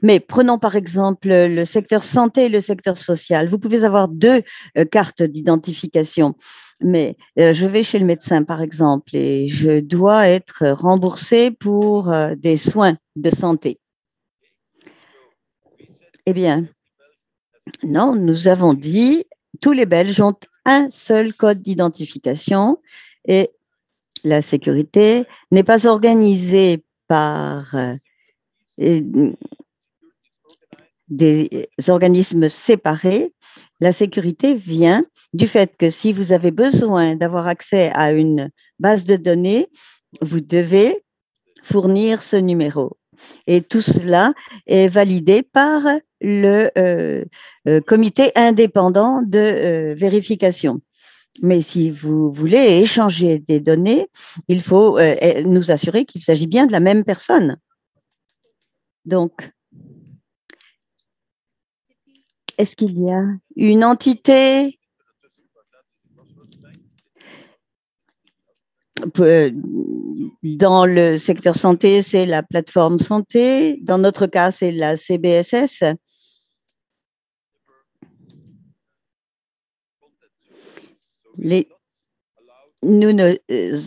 S2: mais prenons par exemple le secteur santé et le secteur social. Vous pouvez avoir deux cartes d'identification, mais je vais chez le médecin par exemple et je dois être remboursé pour des soins de santé. Eh bien, non, nous avons dit tous les Belges ont un seul code d'identification et la sécurité n'est pas organisée par des organismes séparés. La sécurité vient du fait que si vous avez besoin d'avoir accès à une base de données, vous devez fournir ce numéro. Et tout cela est validé par le comité indépendant de vérification. Mais si vous voulez échanger des données, il faut nous assurer qu'il s'agit bien de la même personne. Donc, est-ce qu'il y a une entité dans le secteur santé, c'est la plateforme santé. Dans notre cas, c'est la CBSS. Nous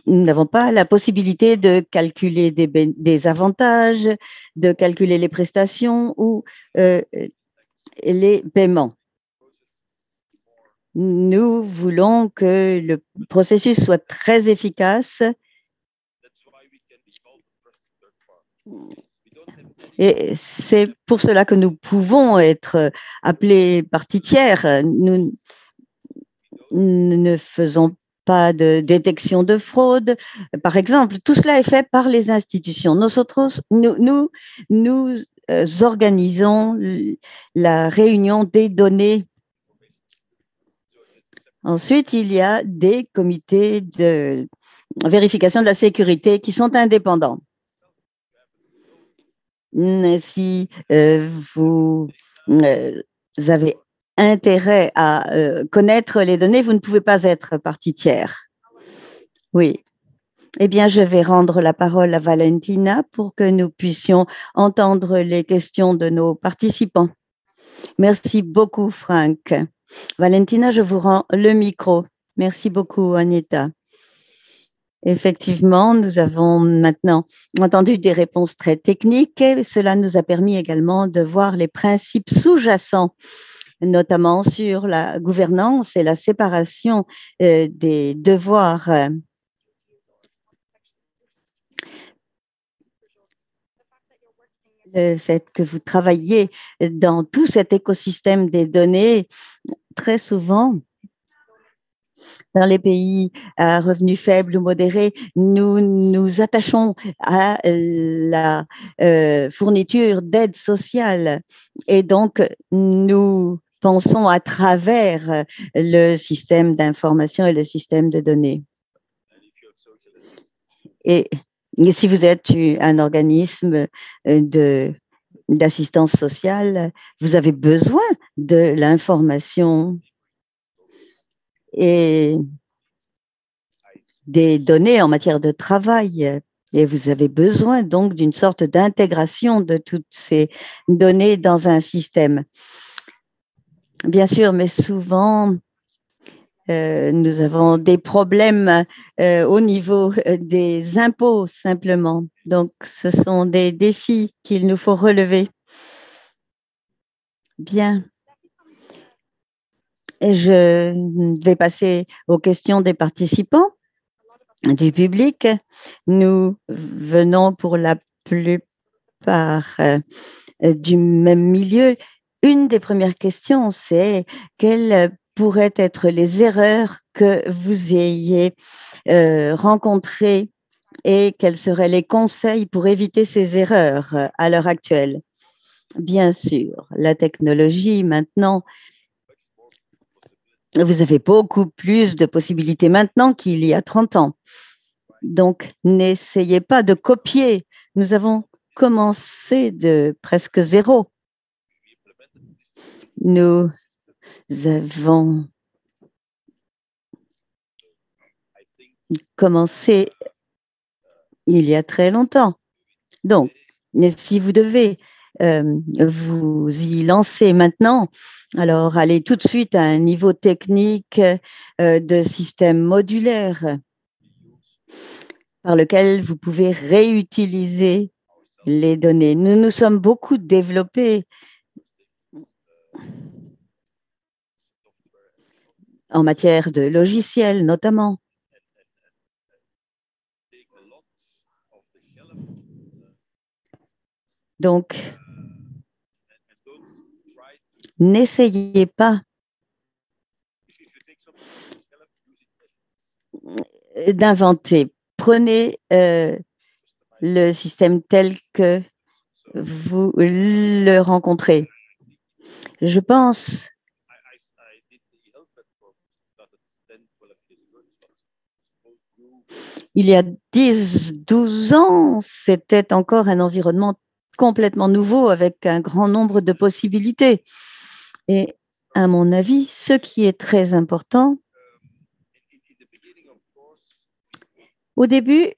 S2: n'avons pas la possibilité de calculer des avantages, de calculer les prestations ou les paiements. Nous voulons que le processus soit très efficace et c'est pour cela que nous pouvons être appelés partie tiers. Nous ne faisons pas de détection de fraude, par exemple. Tout cela est fait par les institutions. Nous organisons la réunion des données. Ensuite, il y a des comités de vérification de la sécurité qui sont indépendants. Si vous avez intérêt à connaître les données, vous ne pouvez pas être partie tiers. Oui. Eh bien, je vais rendre la parole à Valentina pour que nous puissions entendre les questions de nos participants. Merci beaucoup, Franck. Valentina, je vous rends le micro. Merci beaucoup, Anita. Effectivement, nous avons maintenant entendu des réponses très techniques et cela nous a permis également de voir les principes sous-jacents, notamment sur la gouvernance et la séparation des devoirs. Le fait que vous travaillez dans tout cet écosystème des données, très souvent, dans les pays à revenus faibles ou modérés, nous nous attachons à la fourniture d'aide sociale et donc nous pensons à travers le système d'information et le système de données. Et si vous êtes un organisme d'assistance sociale, vous avez besoin de l'information et des données en matière de travail. Et vous avez besoin donc d'une sorte d'intégration de toutes ces données dans un système. Bien sûr, mais souvent, nous avons des problèmes au niveau des impôts simplement. Donc, ce sont des défis qu'il nous faut relever. Bien. Et je vais passer aux questions des participants, du public. Nous venons pour la plupart du même milieu. Une des premières questions, c'est quelles pourraient être les erreurs que vous ayez rencontrées et quels seraient les conseils pour éviter ces erreurs à l'heure actuelle? Bien sûr, la technologie maintenant, vous avez beaucoup plus de possibilités maintenant qu'il y a 30 ans. Donc, n'essayez pas de copier. Nous avons commencé de presque zéro. Nous avons commencé il y a très longtemps. Donc, si vous devez vous y lancer maintenant, alors allez tout de suite à un niveau technique de système modulaire par lequel vous pouvez réutiliser les données. Nous nous sommes beaucoup développés en matière de logiciels notamment. Donc, n'essayez pas d'inventer. Prenez le système tel que vous le rencontrez. Je pense il y a 10-12 ans, c'était encore un environnement complètement nouveau avec un grand nombre de possibilités. Et à mon avis, ce qui est très important, au début,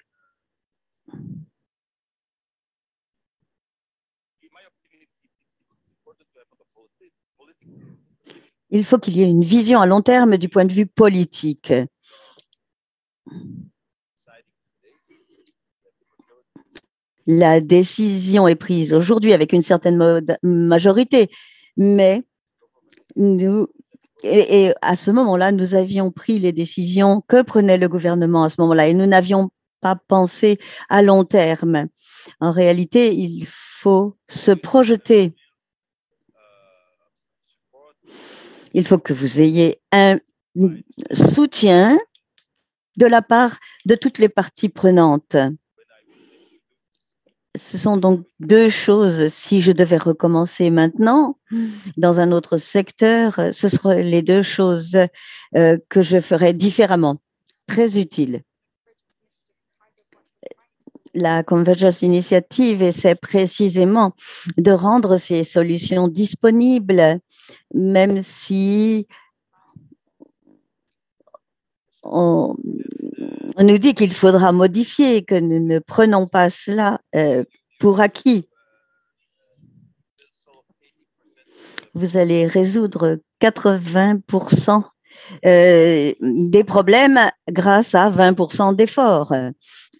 S2: il faut qu'il y ait une vision à long terme du point de vue politique. La décision est prise aujourd'hui avec une certaine majorité, mais nous, et à ce moment-là, nous avions pris les décisions que prenait le gouvernement à ce moment-là et nous n'avions pas pensé à long terme. En réalité, il faut se projeter. Il faut que vous ayez un soutien de la part de toutes les parties prenantes. Ce sont donc deux choses. Si je devais recommencer maintenant dans un autre secteur, ce seraient les deux choses que je ferais différemment. Très utile. La Convergence Initiative essaie précisément de rendre ces solutions disponibles, même si on nous dit qu'il faudra modifier, que nous ne prenons pas cela pour acquis. Vous allez résoudre 80% des problèmes grâce à 20% d'efforts.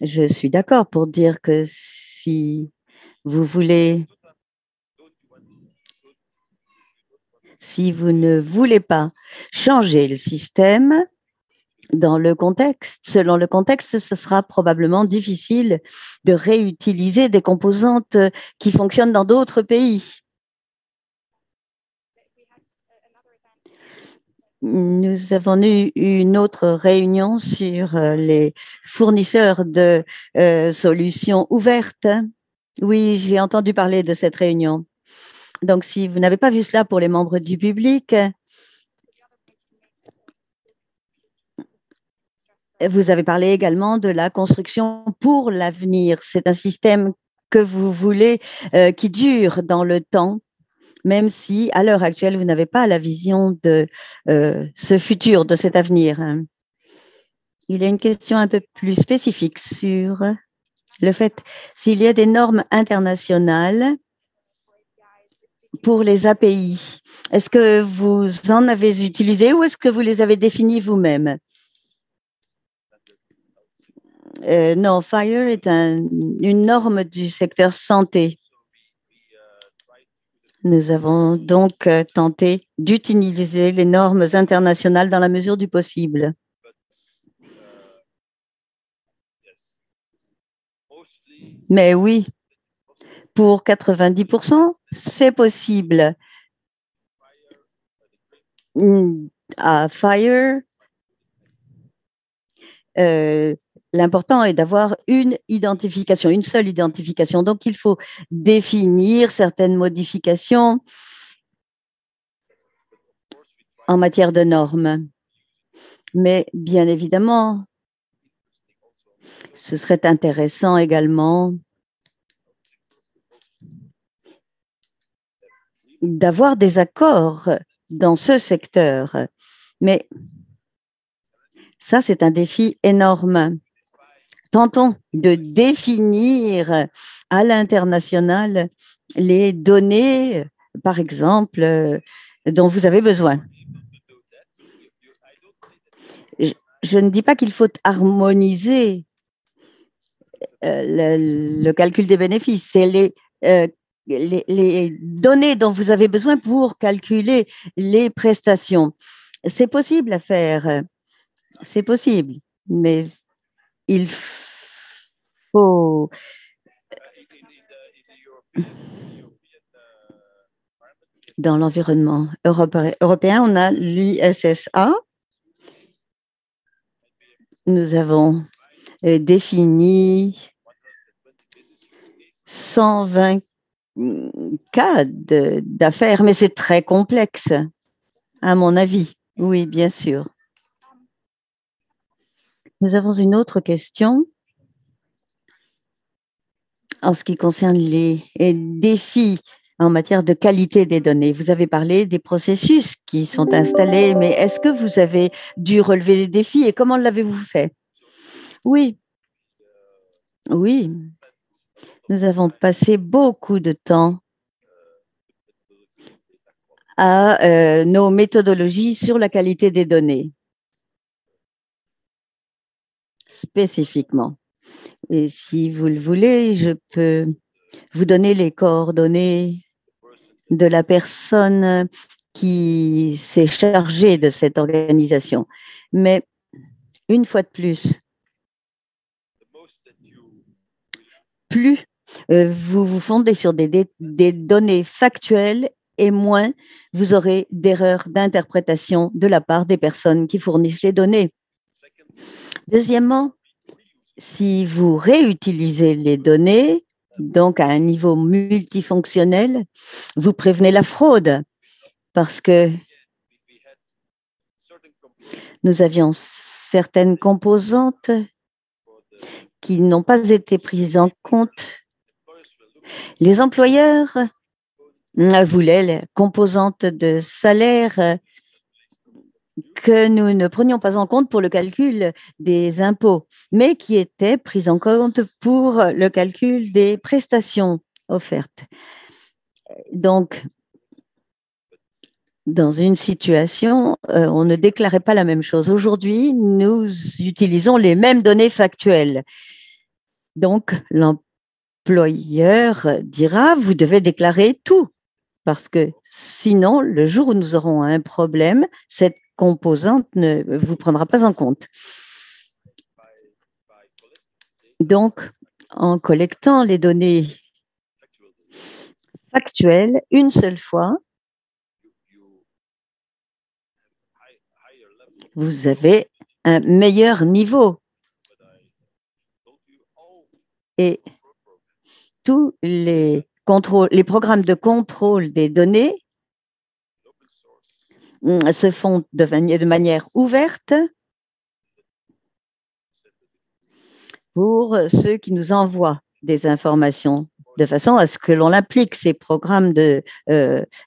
S2: Je suis d'accord pour dire que si vous ne voulez pas changer le système, selon le contexte, ce sera probablement difficile de réutiliser des composantes qui fonctionnent dans d'autres pays. Nous avons eu une autre réunion sur les fournisseurs de solutions ouvertes. Oui, j'ai entendu parler de cette réunion. Donc, si vous n'avez pas vu cela pour les membres du public, vous avez parlé également de la construction pour l'avenir. C'est un système que vous voulez qui dure dans le temps, même si à l'heure actuelle, vous n'avez pas la vision de ce futur, de cet avenir. Il y a une question un peu plus spécifique sur le fait s'il y a des normes internationales pour les API. Est-ce que vous en avez utilisé ou est-ce que vous les avez définies vous-même? Non, FHIR est une norme du secteur santé. Nous avons donc tenté d'utiliser les normes internationales dans la mesure du possible. Mais oui, pour 90%, c'est possible. À FHIR, l'important est d'avoir une seule identification. Donc, il faut définir certaines modifications en matière de normes. Mais bien évidemment, ce serait intéressant également d'avoir des accords dans ce secteur. Mais ça, c'est un défi énorme. Tentons de définir à l'international les données, par exemple, dont vous avez besoin. Je ne dis pas qu'il faut harmoniser le calcul des bénéfices. C'est les données dont vous avez besoin pour calculer les prestations. C'est possible à faire, c'est possible, mais il faut dans l'environnement européen, on a l'ISSA. Nous avons défini 120 cas d'affaires, mais c'est très complexe, à mon avis. Oui, bien sûr. Nous avons une autre question en ce qui concerne les défis en matière de qualité des données. Vous avez parlé des processus qui sont installés, mais est-ce que vous avez dû relever les défis et comment l'avez-vous fait? Oui, oui. Nous avons passé beaucoup de temps à nos méthodologies sur la qualité des données, spécifiquement. Et si vous le voulez, je peux vous donner les coordonnées de la personne qui s'est chargée de cette organisation. Mais une fois de plus vous vous fondez sur des données factuelles et moins vous aurez d'erreurs d'interprétation de la part des personnes qui fournissent les données. Deuxièmement, si vous réutilisez les données, donc à un niveau multifonctionnel, vous prévenez la fraude parce que nous avions certaines composantes qui n'ont pas été prises en compte. Les employeurs voulaient les composantes de salaire que nous ne prenions pas en compte pour le calcul des impôts, mais qui étaient prises en compte pour le calcul des prestations offertes. Donc, dans une situation, on ne déclarait pas la même chose. Aujourd'hui, nous utilisons les mêmes données factuelles. Donc, l'employeur dira, vous devez déclarer tout, parce que sinon, le jour où nous aurons un problème, cette composante ne vous prendra pas en compte. Donc, en collectant les données factuelles une seule fois, vous avez un meilleur niveau. Et tous les programmes de contrôle des données se font de manière ouverte pour ceux qui nous envoient des informations, de façon à ce que l'on applique ces programmes de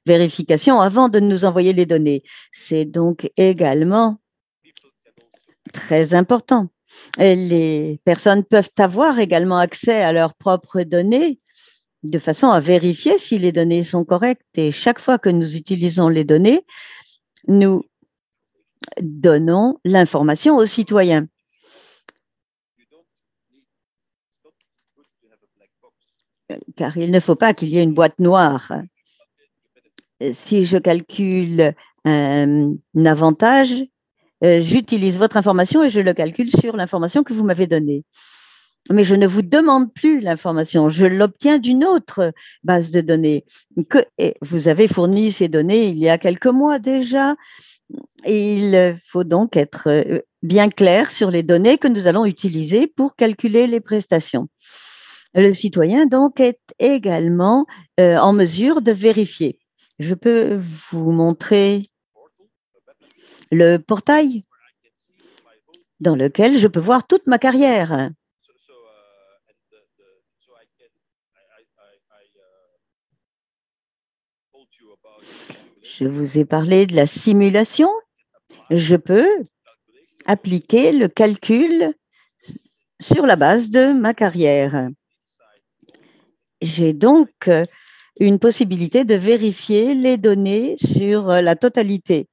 S2: vérification avant de nous envoyer les données. C'est donc également très important. Et les personnes peuvent avoir également accès à leurs propres données de façon à vérifier si les données sont correctes. Et chaque fois que nous utilisons les données, nous donnons l'information aux citoyens. Car il ne faut pas qu'il y ait une boîte noire. Si je calcule un avantage, j'utilise votre information et je le calcule sur l'information que vous m'avez donnée. Mais je ne vous demande plus l'information, je l'obtiens d'une autre base de données. Et vous avez fourni ces données il y a quelques mois déjà. Il faut donc être bien clair sur les données que nous allons utiliser pour calculer les prestations. Le citoyen, donc, est également en mesure de vérifier. Je peux vous montrer le portail dans lequel je peux voir toute ma carrière. Je vous ai parlé de la simulation. Je peux appliquer le calcul sur la base de ma carrière. J'ai donc une possibilité de vérifier les données sur la totalité.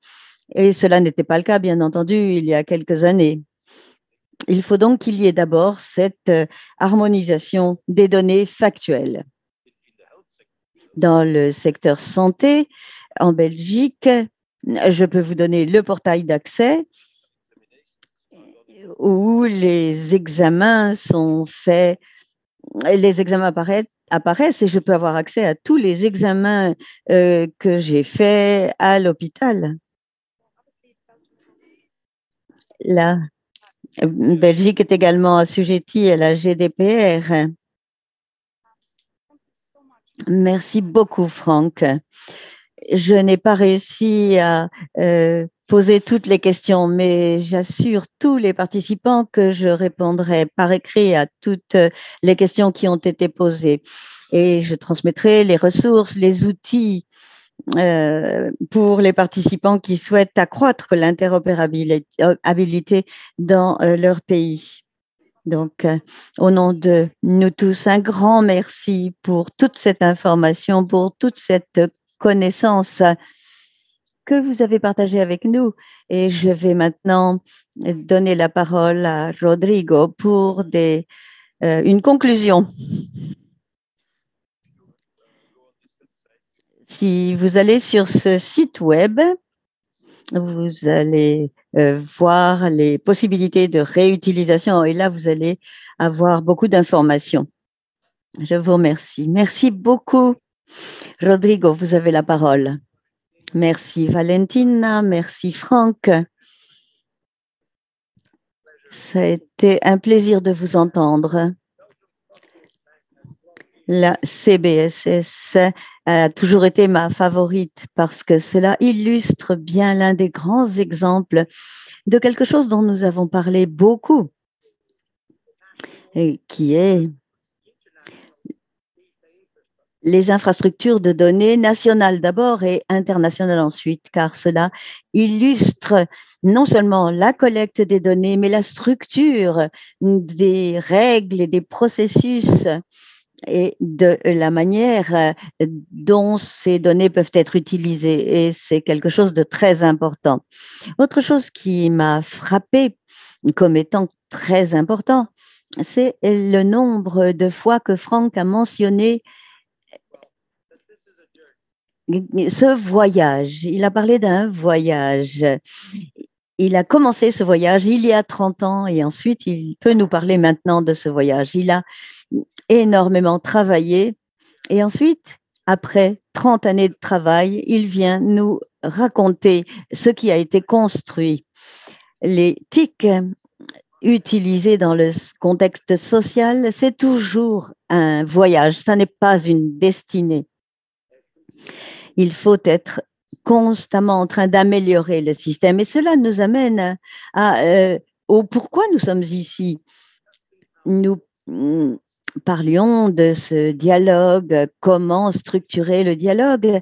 S2: Et cela n'était pas le cas, bien entendu, il y a quelques années. Il faut donc qu'il y ait d'abord cette harmonisation des données factuelles. Dans le secteur santé, en Belgique, je peux vous donner le portail d'accès où les examens sont faits, les examens apparaissent et je peux avoir accès à tous les examens que j'ai faits à l'hôpital. La Belgique est également assujettie à la GDPR. Merci beaucoup, Franck. Je n'ai pas réussi à poser toutes les questions, mais j'assure tous les participants que je répondrai par écrit à toutes les questions qui ont été posées. Et je transmettrai les ressources, les outils pour les participants qui souhaitent accroître l'interopérabilité dans leur pays. Donc, au nom de nous tous, un grand merci pour toute cette information, pour toute cette connaissance que vous avez partagée avec nous. Et je vais maintenant donner la parole à Rodrigo pour une conclusion. Si vous allez sur ce site web, vous allez voir les possibilités de réutilisation et là, vous allez avoir beaucoup d'informations. Je vous remercie. Merci beaucoup. Rodrigo, vous avez la parole. Merci Valentina, merci Franck. Ça a été un plaisir de vous entendre. La CBSS a toujours été ma favorite parce que cela illustre bien l'un des grands exemples de quelque chose dont nous avons parlé beaucoup et qui est les infrastructures de données nationales d'abord et internationales ensuite, car cela illustre non seulement la collecte des données, mais la structure des règles et des processus et de la manière dont ces données peuvent être utilisées. Et c'est quelque chose de très important. Autre chose qui m'a frappé comme étant très important, c'est le nombre de fois que Franck a mentionné ce voyage. Il a parlé d'un voyage. Il a commencé ce voyage il y a 30 ans et ensuite il peut nous parler maintenant de ce voyage. Il a énormément travaillé et ensuite, après 30 années de travail, il vient nous raconter ce qui a été construit. Les TIC utilisés dans le contexte social, c'est toujours un voyage, ça n'est pas une destinée. Il faut être constamment en train d'améliorer le système. Et cela nous amène au pourquoi nous sommes ici. Nous parlions de ce dialogue, comment structurer le dialogue.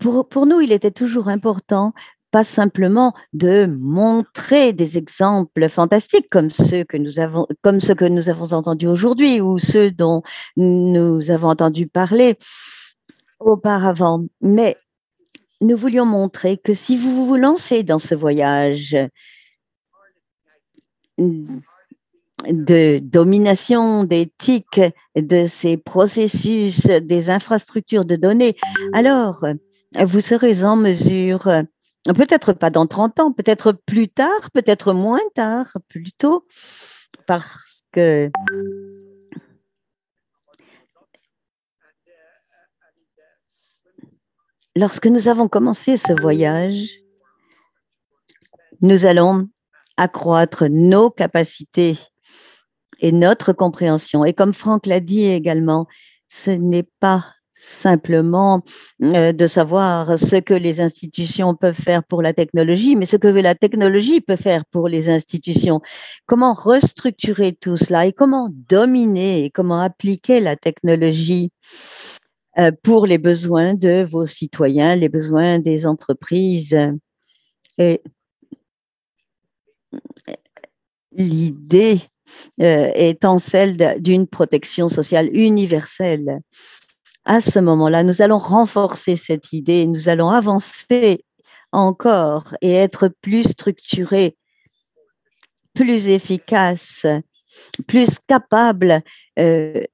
S2: Pour nous, il était toujours important pas simplement de montrer des exemples fantastiques comme ceux que nous avons entendus aujourd'hui ou ceux dont nous avons entendu parler auparavant. Mais nous voulions montrer que si vous vous lancez dans ce voyage de domination des TIC, de ces processus, des infrastructures de données, alors vous serez en mesure, peut-être pas dans 30 ans, peut-être plus tard, peut-être moins tard, plus tôt, parce que lorsque nous avons commencé ce voyage, nous allons accroître nos capacités et notre compréhension. Et comme Franck l'a dit également, ce n'est pas simplement de savoir ce que les institutions peuvent faire pour la technologie, mais ce que la technologie peut faire pour les institutions. Comment restructurer tout cela et comment dominer et comment appliquer la technologie pour les besoins de vos citoyens, les besoins des entreprises. Et l'idée étant celle d'une protection sociale universelle. À ce moment-là, nous allons renforcer cette idée, nous allons avancer encore et être plus structurés, plus efficaces, plus capables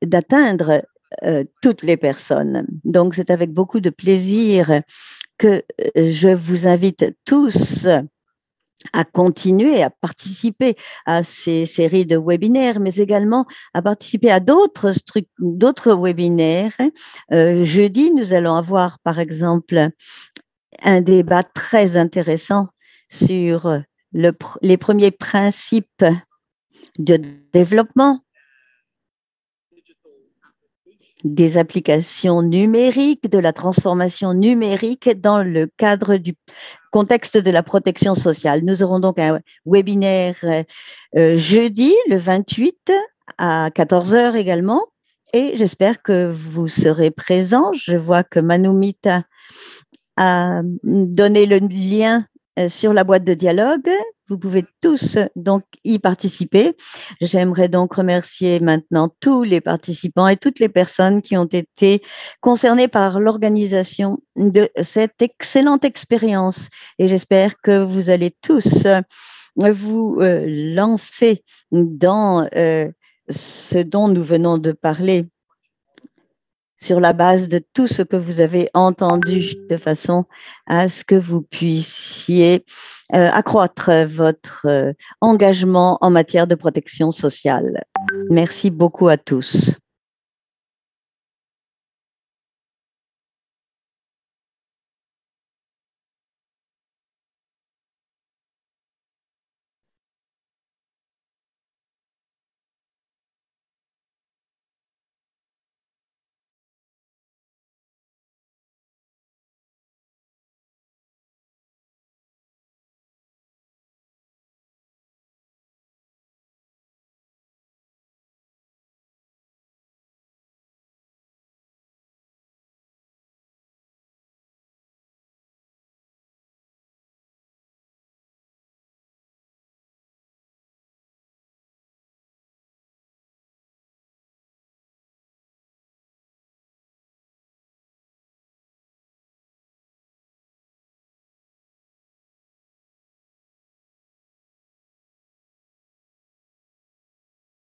S2: d'atteindre toutes les personnes. Donc, c'est avec beaucoup de plaisir que je vous invite tous à continuer à participer à ces séries de webinaires, mais également à participer à d'autres webinaires. Jeudi, nous allons avoir, par exemple, un débat très intéressant sur les premiers principes de développement des applications numériques, de la transformation numérique dans le cadre du contexte de la protection sociale. Nous aurons donc un webinaire jeudi, le 28 à 14 heures également, et j'espère que vous serez présents. Je vois que Manoumita a donné le lien sur la boîte de dialogue. Vous pouvez tous donc y participer. J'aimerais donc remercier maintenant tous les participants et toutes les personnes qui ont été concernées par l'organisation de cette excellente expérience. Et j'espère que vous allez tous vous lancer dans ce dont nous venons de parler sur la base de tout ce que vous avez entendu, de façon à ce que vous puissiez accroître votre engagement en matière de protection sociale. Merci beaucoup à tous.